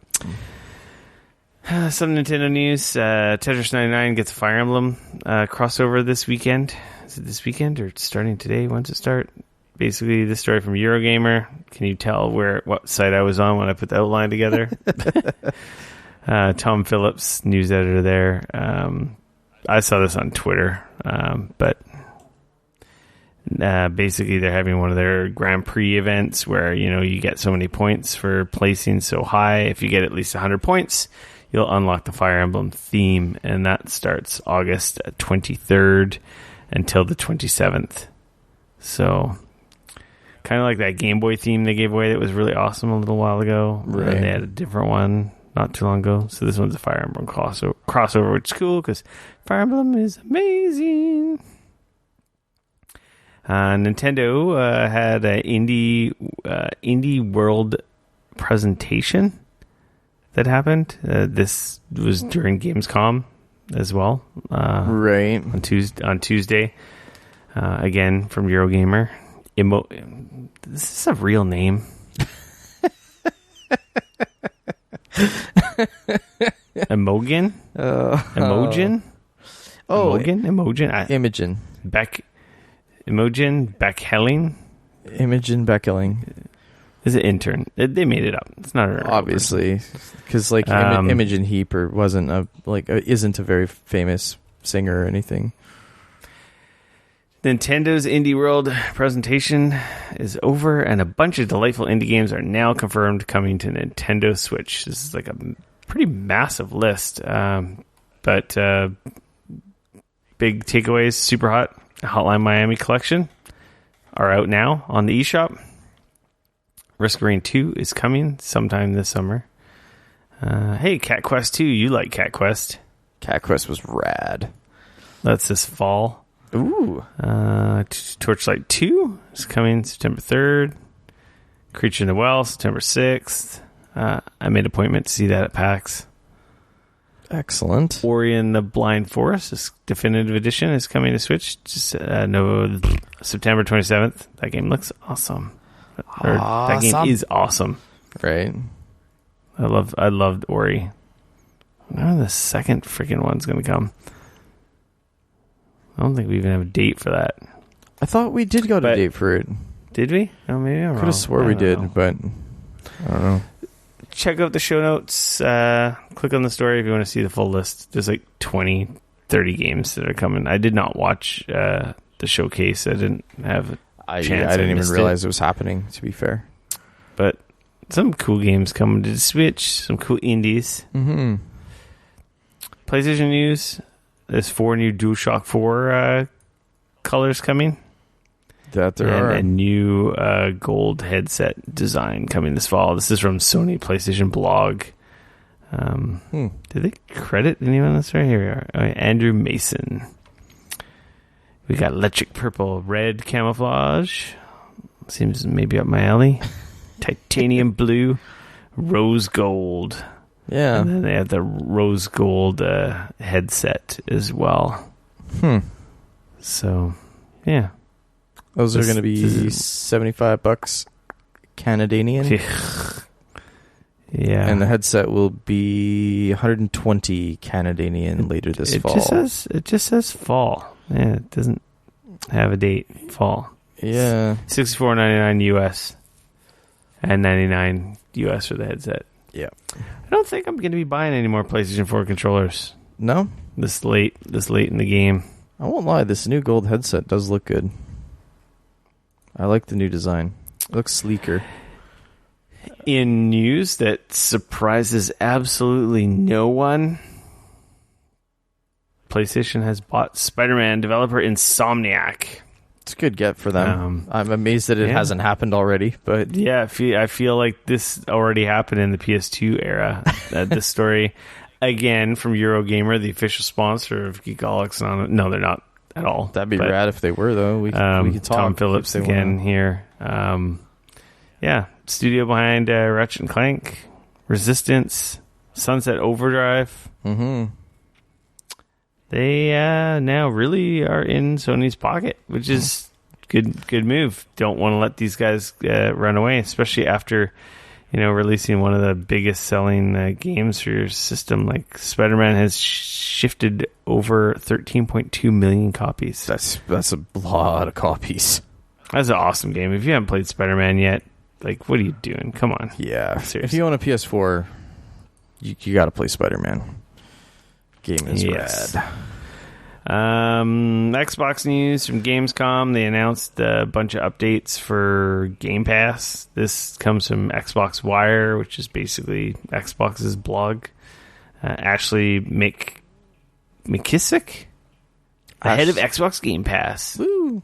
[SPEAKER 1] Some Nintendo news. Tetris 99 gets a Fire Emblem crossover this weekend. Is it this weekend or starting today? When's it start? Basically, this story from Eurogamer. Can you tell what site I was on when I put the outline together? Tom Phillips, news editor there. I saw this on Twitter, but basically they're having one of their Grand Prix events where you get so many points for placing so high. If you get at least 100 points, you'll unlock the Fire Emblem theme, and that starts August 23rd until the 27th. So kind of like that Game Boy theme they gave away that was really awesome a little while ago.
[SPEAKER 2] Right.
[SPEAKER 1] They had a different one not too long ago. So this one's a Fire Emblem crossover, which is cool because Fire Emblem is amazing. Nintendo had an indie world presentation that happened. This was during Gamescom as well.
[SPEAKER 2] Right.
[SPEAKER 1] On Tuesday. Again, from Eurogamer. This is a real name. Emogen? Emogen?
[SPEAKER 2] Oh.
[SPEAKER 1] Emogen?
[SPEAKER 2] Imogen.
[SPEAKER 1] Imogen Beckhelling?
[SPEAKER 2] Imogen Beckhelling.
[SPEAKER 1] Is it intern? They made it up. It's not a
[SPEAKER 2] obviously because like Imogen Heap isn't a very famous singer or anything.
[SPEAKER 1] Nintendo's Indie World presentation is over, and a bunch of delightful indie games are now confirmed coming to Nintendo Switch. This is like a pretty massive list. But big takeaways, Super Hot Hotline Miami collection are out now on the eShop. Risk of Rain 2 is coming sometime this summer. Hey, Cat Quest 2, you like Cat Quest.
[SPEAKER 2] Cat Quest was rad.
[SPEAKER 1] That's this fall.
[SPEAKER 2] Ooh.
[SPEAKER 1] Torchlight 2 is coming September 3rd. Creature in the Well, September 6th. I made an appointment to see that at PAX.
[SPEAKER 2] Excellent.
[SPEAKER 1] Ori and the Blind Forest, this definitive edition, is coming to Switch September 27th. That game looks awesome. That game is awesome.
[SPEAKER 2] Right.
[SPEAKER 1] I loved Ori. When the second freaking one's going to come? I don't think we even have a date for that.
[SPEAKER 2] I thought we did go to date for it.
[SPEAKER 1] Did we? Oh, maybe I'm wrong.
[SPEAKER 2] Could have swore we did, but I don't know.
[SPEAKER 1] Check out the show notes. Click on the story if you want to see the full list. There's like 20, 30 games that are coming. I did not watch the showcase. I didn't have a chance.
[SPEAKER 2] I didn't even realize it was happening, to be fair.
[SPEAKER 1] But some cool games coming to the Switch. Some cool indies.
[SPEAKER 2] Mm-hmm.
[SPEAKER 1] PlayStation news. There's 4 new DualShock 4 colors coming.
[SPEAKER 2] That there are.
[SPEAKER 1] A new gold headset design coming this fall. This is from Sony PlayStation blog. Did they credit anyone? That's right. Here we are. Andrew Mason. We got electric purple, red camouflage. Seems maybe up my alley. Titanium blue, rose gold.
[SPEAKER 2] Yeah.
[SPEAKER 1] And then they have the rose gold headset as well. So, yeah.
[SPEAKER 2] Those are going to be $75 Canadian.
[SPEAKER 1] Yeah.
[SPEAKER 2] And the headset will be 120 Canadian later this fall.
[SPEAKER 1] It just says fall. Yeah, it doesn't have a date. Fall.
[SPEAKER 2] Yeah.
[SPEAKER 1] $64.99 US and $99 US for the headset.
[SPEAKER 2] Yeah.
[SPEAKER 1] I don't think I'm going to be buying any more PlayStation 4 controllers.
[SPEAKER 2] No?
[SPEAKER 1] This late in the game.
[SPEAKER 2] I won't lie, this new gold headset does look good. I like the new design. It looks sleeker.
[SPEAKER 1] In news that surprises absolutely no one, PlayStation has bought Spider-Man developer Insomniac.
[SPEAKER 2] It's a good get for them. I'm amazed that it hasn't happened already, but
[SPEAKER 1] yeah, I feel like this already happened in the PS2 era. This story, again, from Eurogamer, the official sponsor of Geekoholics. No, they're not at all.
[SPEAKER 2] That'd be rad if they were, though. We could talk.
[SPEAKER 1] Tom Phillips again here. Yeah, studio behind Ratchet and Clank, Resistance, Sunset Overdrive.
[SPEAKER 2] Mm-hmm.
[SPEAKER 1] They now really are in Sony's pocket, which is good move. Don't want to let these guys run away, especially after releasing one of the biggest selling games for your system. Like Spider-Man has shifted over 13.2 million copies.
[SPEAKER 2] That's a lot of copies.
[SPEAKER 1] That's an awesome game. If you haven't played Spider-Man yet, like, what are you doing? Come on.
[SPEAKER 2] Yeah.
[SPEAKER 1] Seriously.
[SPEAKER 2] If you own a PS4, you got to play Spider-Man. Game is rad.
[SPEAKER 1] Xbox news from Gamescom. They announced a bunch of updates for Game Pass. This comes from Xbox Wire, which is basically Xbox's blog. Ashley McKissick, the head of Xbox Game Pass.
[SPEAKER 2] Woo!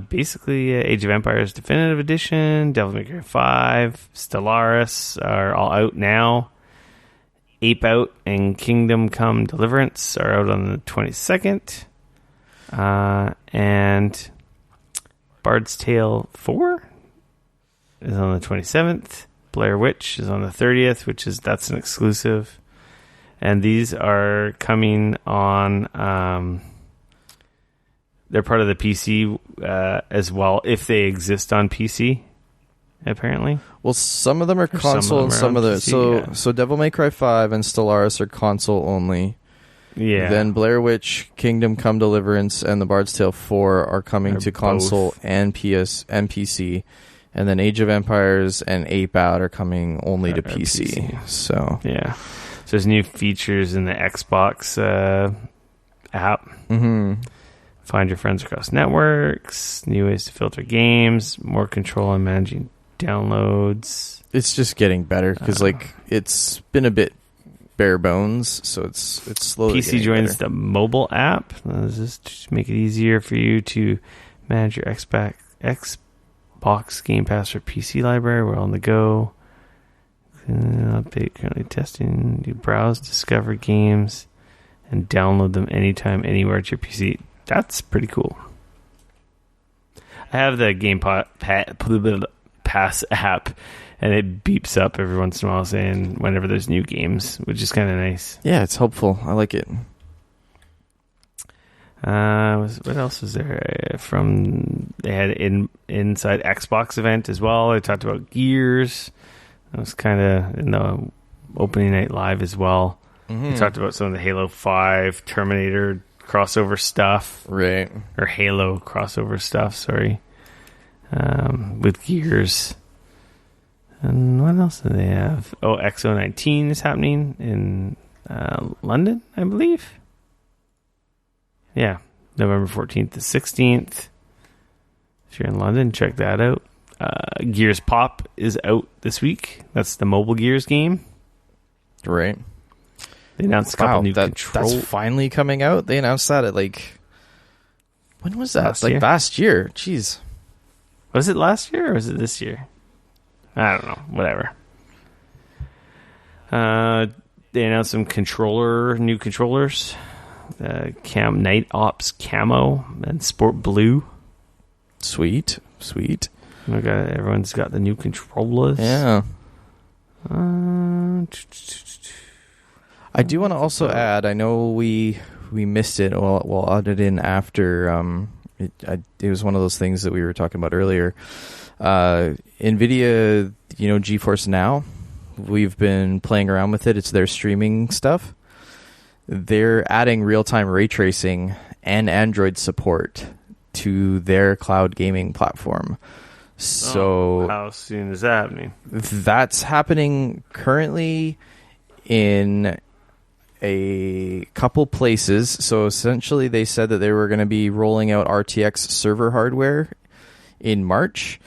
[SPEAKER 1] Basically, Age of Empires Definitive Edition, Devil May Cry 5, Stellaris are all out now. Ape Out and Kingdom Come Deliverance are out on the 22nd. And Bard's Tale 4 is on the 27th. Blair Witch is on the 30th, that's an exclusive. And these are coming on... they're part of the PC as well, if they exist on PC, apparently.
[SPEAKER 2] Well, some of them are console and some of the... So Devil May Cry 5 and Stellaris are console only.
[SPEAKER 1] Yeah.
[SPEAKER 2] Then Blair Witch, Kingdom Come Deliverance, and The Bard's Tale 4 are coming to console and PC. And then Age of Empires and Ape Out are coming only to PC. So
[SPEAKER 1] yeah. So there's new features in the Xbox app.
[SPEAKER 2] Mm-hmm.
[SPEAKER 1] Find your friends across networks, new ways to filter games, more control in managing downloads.
[SPEAKER 2] It's just getting better because it's been a bit bare bones, so it's slowly.
[SPEAKER 1] PC joins the mobile app. Does this just make it easier for you to manage your Xbox Game Pass or PC library? We're on the go. Update currently testing. You browse, discover games, and download them anytime, anywhere at your PC. That's pretty cool. I have the Game Pass app, and it beeps up every once in a while saying whenever there's new games, which is kind of nice.
[SPEAKER 2] Yeah, it's helpful. I like it.
[SPEAKER 1] What else was there? They had inside Xbox event as well. They talked about Gears. That was kind of in the opening night live as well.
[SPEAKER 2] Mm-hmm.
[SPEAKER 1] They talked about some of the Halo 5 Terminator crossover stuff.
[SPEAKER 2] Right.
[SPEAKER 1] Or Halo crossover stuff, sorry. With Gears. And what else do they have? Oh, XO19 is happening in London, I believe. Yeah, November 14th to 16th. If you're in London, check that out. Gears Pop is out this week. That's the mobile Gears game.
[SPEAKER 2] Right.
[SPEAKER 1] They announced a couple new controls.
[SPEAKER 2] That's finally coming out. They announced that at when was that? Last year. Jeez.
[SPEAKER 1] Was it last year or was it this year? I don't know. Whatever. They announced some new controllers. Night Ops Camo and Sport Blue.
[SPEAKER 2] Sweet.
[SPEAKER 1] Everyone's got the new controllers.
[SPEAKER 2] Yeah. I do want to also add, I know we missed it. We'll add it in after. It was one of those things that we were talking about earlier. Nvidia, Geforce Now, we've been playing around with it. It's their streaming stuff. They're adding real-time ray tracing and Android support to their cloud gaming platform. So
[SPEAKER 1] how soon is that happening?
[SPEAKER 2] That's happening currently in a couple places. So essentially they said that they were going to be rolling out RTX server hardware in March.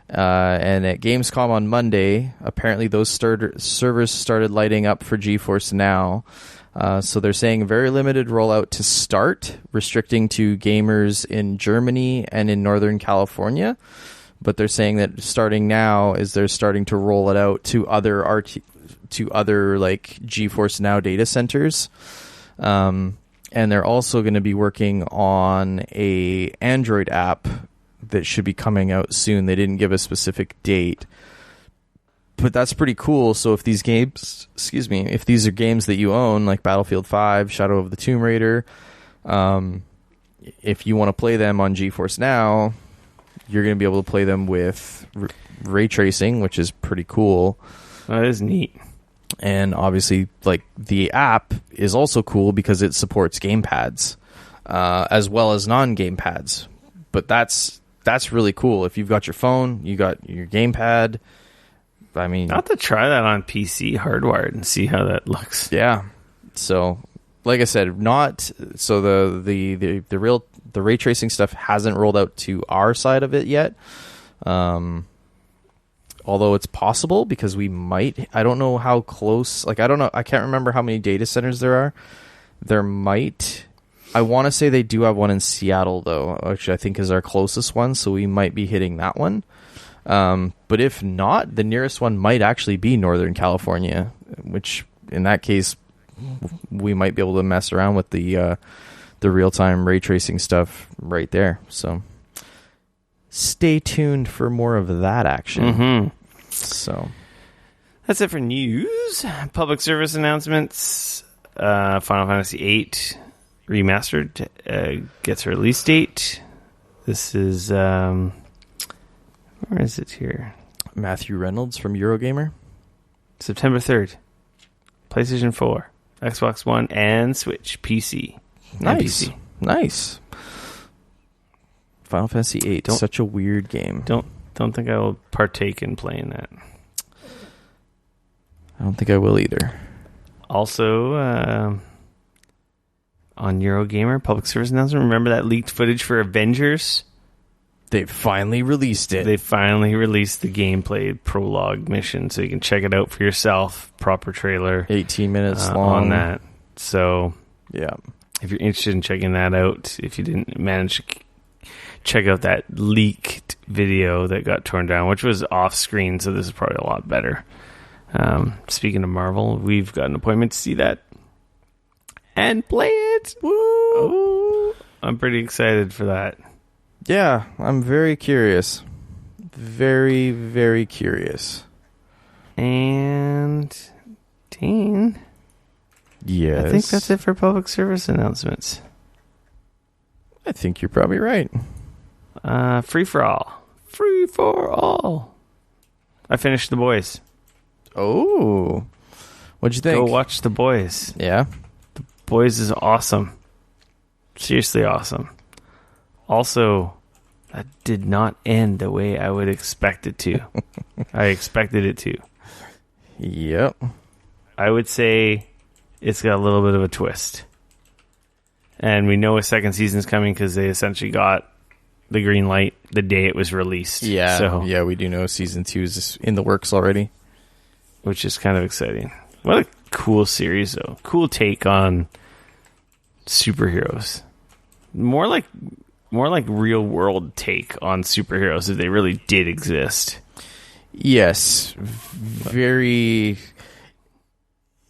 [SPEAKER 2] And at Gamescom on Monday, apparently those servers started lighting up for GeForce Now. So they're saying very limited rollout to start, restricting to gamers in Germany and in Northern California. But they're saying that starting now is they're starting to roll it out to other GeForce Now data centers. And they're also going to be working on a Android app that should be coming out soon. They didn't give a specific date. But that's pretty cool. So if these games, if these are games that you own, like Battlefield 5, Shadow of the Tomb Raider, if you want to play them on GeForce Now, you're going to be able to play them with ray tracing, which is pretty cool.
[SPEAKER 1] That is neat.
[SPEAKER 2] And obviously, the app is also cool because it supports gamepads, as well as non-gamepads. But that's really cool. If you've got your phone, you got your gamepad. I mean,
[SPEAKER 1] I'll have to try that on PC hardwired and see how that looks.
[SPEAKER 2] Yeah. So, like I said, the ray tracing stuff hasn't rolled out to our side of it yet. Although it's possible because we might. I don't know how close. I don't know. I can't remember how many data centers there are. There might. I want to say they do have one in Seattle though, which I think is our closest one. So we might be hitting that one. But if not, the nearest one might actually be Northern California, which in that case, we might be able to mess around with the real-time ray tracing stuff right there. So stay tuned for more of that action.
[SPEAKER 1] Mm-hmm.
[SPEAKER 2] So
[SPEAKER 1] that's it for news. Public service announcements. Final Fantasy VIII Remastered gets a release date. This is... where is it here?
[SPEAKER 2] Matthew Reynolds from Eurogamer.
[SPEAKER 1] September 3rd. PlayStation 4, Xbox One, and Switch. PC.
[SPEAKER 2] Nice.
[SPEAKER 1] PC.
[SPEAKER 2] Nice. Final Fantasy VIII. Such a weird game.
[SPEAKER 1] Don't think I will partake in playing that.
[SPEAKER 2] I don't think I will either.
[SPEAKER 1] Also, on Eurogamer, public service announcement. Remember that leaked footage for Avengers?
[SPEAKER 2] They finally released it.
[SPEAKER 1] They finally released the gameplay prologue mission, so you can check it out for yourself. Proper trailer.
[SPEAKER 2] 18 minutes long.
[SPEAKER 1] On that. So,
[SPEAKER 2] yeah.
[SPEAKER 1] If you're interested in checking that out, if you didn't manage to check out that leaked video that got torn down, which was off screen, so this is probably a lot better. Speaking of Marvel, we've got an appointment to see that and play it. Woo! Oh, I'm pretty excited for that.
[SPEAKER 2] Yeah, I'm very curious. Very, very curious.
[SPEAKER 1] And Dean,
[SPEAKER 2] yes,
[SPEAKER 1] I think that's it for public service announcements.
[SPEAKER 2] I think you're probably right.
[SPEAKER 1] Free for all. Free for all. I finished The Boys.
[SPEAKER 2] Oh. What'd you think?
[SPEAKER 1] Go watch The Boys.
[SPEAKER 2] Yeah?
[SPEAKER 1] The Boys is awesome. Seriously awesome. Also, that did not end the way I would expect it to. I expected it to.
[SPEAKER 2] Yep.
[SPEAKER 1] I would say it's got a little bit of a twist. And we know a second season's coming because they essentially got the green light the day it was released.
[SPEAKER 2] Yeah,
[SPEAKER 1] so,
[SPEAKER 2] yeah, we do know season 2 is in the works already.
[SPEAKER 1] Which is kind of exciting. What a cool series, though. Cool take on superheroes. More like real world take on superheroes if they really did exist.
[SPEAKER 2] Yes. Very...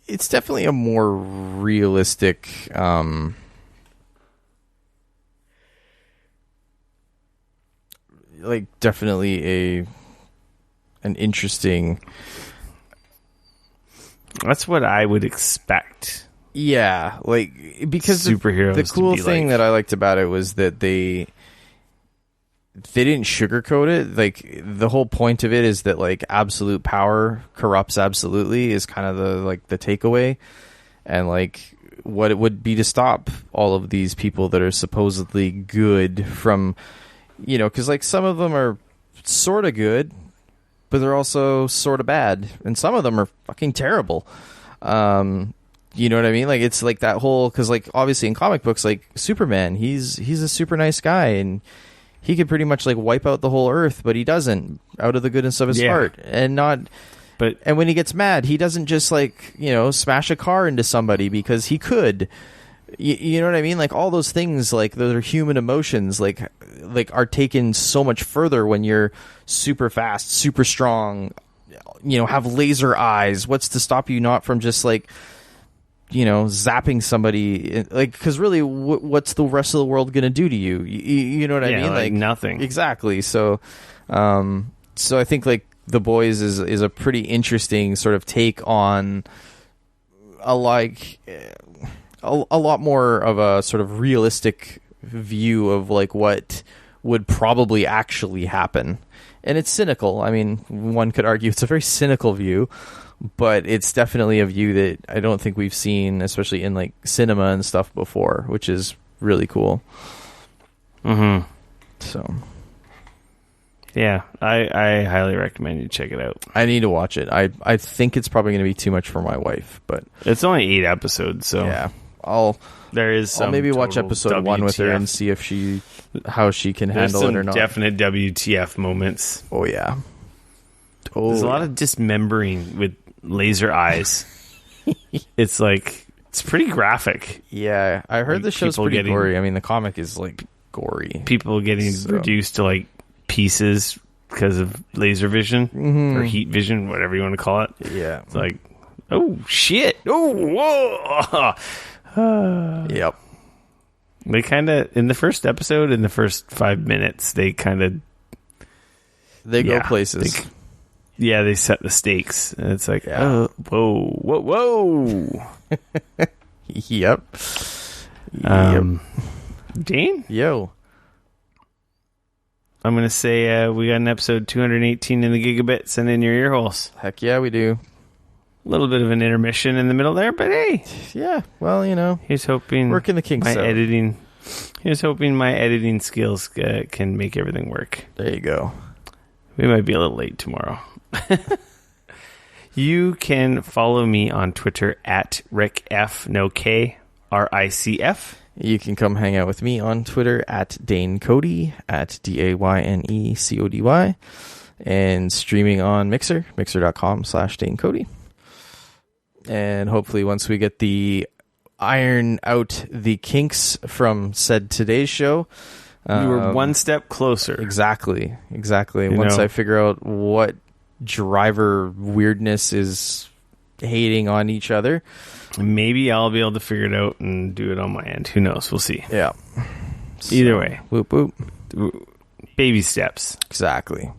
[SPEAKER 2] It's definitely a more realistic... definitely an interesting...
[SPEAKER 1] That's what I would expect.
[SPEAKER 2] Yeah, because
[SPEAKER 1] superheroes.
[SPEAKER 2] The cool thing that I liked about it was that they didn't sugarcoat it. The whole point of it is that absolute power corrupts absolutely is kind of the takeaway, and what it would be to stop all of these people that are supposedly good from, because some of them are sort of good, but they're also sort of bad, and some of them are fucking terrible. You know what I mean? It's that whole, because obviously in comic books, Superman, he's a super nice guy, and he could pretty much wipe out the whole earth, but he doesn't, out of the goodness of his heart, and when he gets mad, he doesn't just smash a car into somebody because he could. You know what I mean? All those things, those are human emotions, are taken so much further when you're super fast, super strong, have laser eyes. What's to stop you not from just zapping somebody? Because really, what's the rest of the world gonna do to you? You know what I mean?
[SPEAKER 1] Nothing.
[SPEAKER 2] Exactly. So I think The Boys is a pretty interesting sort of take on a lot more of a sort of realistic view of what would probably actually happen. And it's cynical. I mean, one could argue it's a very cynical view, but it's definitely a view that I don't think we've seen, especially in cinema and stuff before, which is really cool.
[SPEAKER 1] Mm-hmm.
[SPEAKER 2] So,
[SPEAKER 1] yeah, I highly recommend you check it out.
[SPEAKER 2] I need to watch it. I think it's probably going to be too much for my wife, but
[SPEAKER 1] it's only 8 episodes, so
[SPEAKER 2] yeah, I'll maybe watch episode 1 with her and see how she can handle it or not.
[SPEAKER 1] Definite WTF moments.
[SPEAKER 2] Oh yeah.
[SPEAKER 1] There's a lot of dismembering with laser eyes. It's pretty graphic.
[SPEAKER 2] Yeah, I heard the show's pretty gory. I mean, the comic is gory.
[SPEAKER 1] People getting reduced to pieces because of laser vision or heat vision, whatever you want to call it.
[SPEAKER 2] Yeah,
[SPEAKER 1] it's oh shit! Oh whoa!
[SPEAKER 2] Yep.
[SPEAKER 1] They kind of in the first episode, in the first 5 minutes, they go
[SPEAKER 2] places.
[SPEAKER 1] They set the stakes, and it's oh, whoa.
[SPEAKER 2] Yep.
[SPEAKER 1] Dean?
[SPEAKER 2] Yo.
[SPEAKER 1] I'm going to say we got an episode 218 in the gigabits and in your ear holes.
[SPEAKER 2] Heck yeah, we do.
[SPEAKER 1] A little bit of an intermission in the middle there, but hey.
[SPEAKER 2] Yeah, well,
[SPEAKER 1] he's hoping
[SPEAKER 2] working the kinks out.
[SPEAKER 1] He's hoping my editing skills can make everything work.
[SPEAKER 2] There you go.
[SPEAKER 1] We might be a little late tomorrow. You can follow me on Twitter at RickF, no K, RICF.
[SPEAKER 2] You can come hang out with me on Twitter at Dane Cody, at DAYNECODY, and streaming on mixer.com/Dane Cody. And hopefully once we get the iron out the kinks from said today's show,
[SPEAKER 1] we were one step closer.
[SPEAKER 2] Exactly. Once I figure out what driver weirdness is hating on each other,
[SPEAKER 1] maybe I'll be able to figure it out and do it on my end. Who knows? We'll see.
[SPEAKER 2] Yeah.
[SPEAKER 1] Either way.
[SPEAKER 2] Whoop whoop.
[SPEAKER 1] Baby steps.
[SPEAKER 2] Exactly.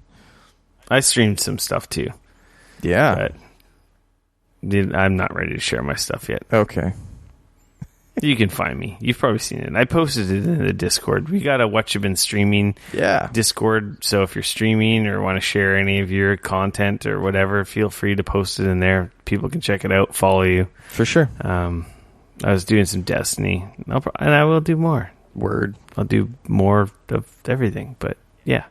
[SPEAKER 1] I streamed some stuff too.
[SPEAKER 2] Yeah.
[SPEAKER 1] But I'm not ready to share my stuff yet.
[SPEAKER 2] Okay.
[SPEAKER 1] You can find me. You've probably seen it. I posted it in the Discord. We got a Whatcha been streaming Discord. So if you're streaming or want to share any of your content or whatever, feel free to post it in there. People can check it out, follow you.
[SPEAKER 2] For sure.
[SPEAKER 1] I was doing some Destiny, and I will do more.
[SPEAKER 2] Word.
[SPEAKER 1] I'll do more of everything. But yeah.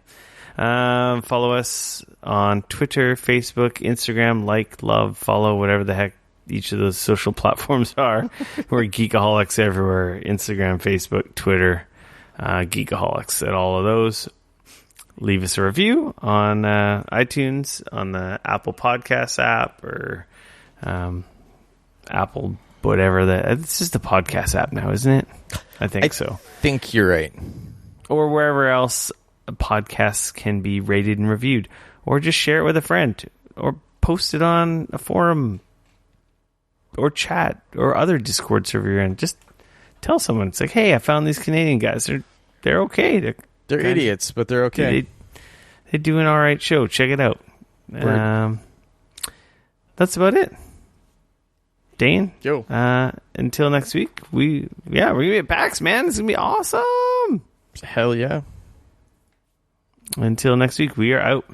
[SPEAKER 1] Follow us on Twitter, Facebook, Instagram, love, follow, whatever the heck each of those social platforms are. We're Geekoholics everywhere. Instagram, Facebook, Twitter, Geekoholics at all of those. Leave us a review on iTunes, on the Apple Podcasts app, or Apple whatever that. It's just a podcast app now, isn't it? I think so.
[SPEAKER 2] I think you're right.
[SPEAKER 1] Or wherever else podcasts can be rated and reviewed. Or just share it with a friend. Or post it on a forum. Or chat. Or other Discord server you're in. Just tell someone. It's like, hey, I found these Canadian guys. They're okay.
[SPEAKER 2] They're idiots, but they're okay.
[SPEAKER 1] They do an alright show. Check it out. That's about it. Dane?
[SPEAKER 2] Yo.
[SPEAKER 1] Until next week, we're gonna be at PAX, man. It's gonna be awesome.
[SPEAKER 2] Hell yeah.
[SPEAKER 1] Until next week, we are out.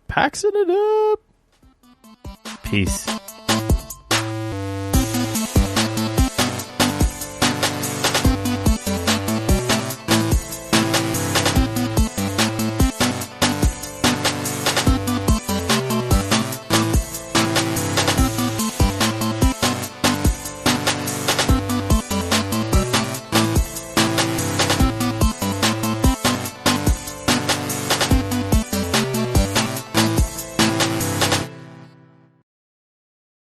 [SPEAKER 2] PAXing it up.
[SPEAKER 1] Peace.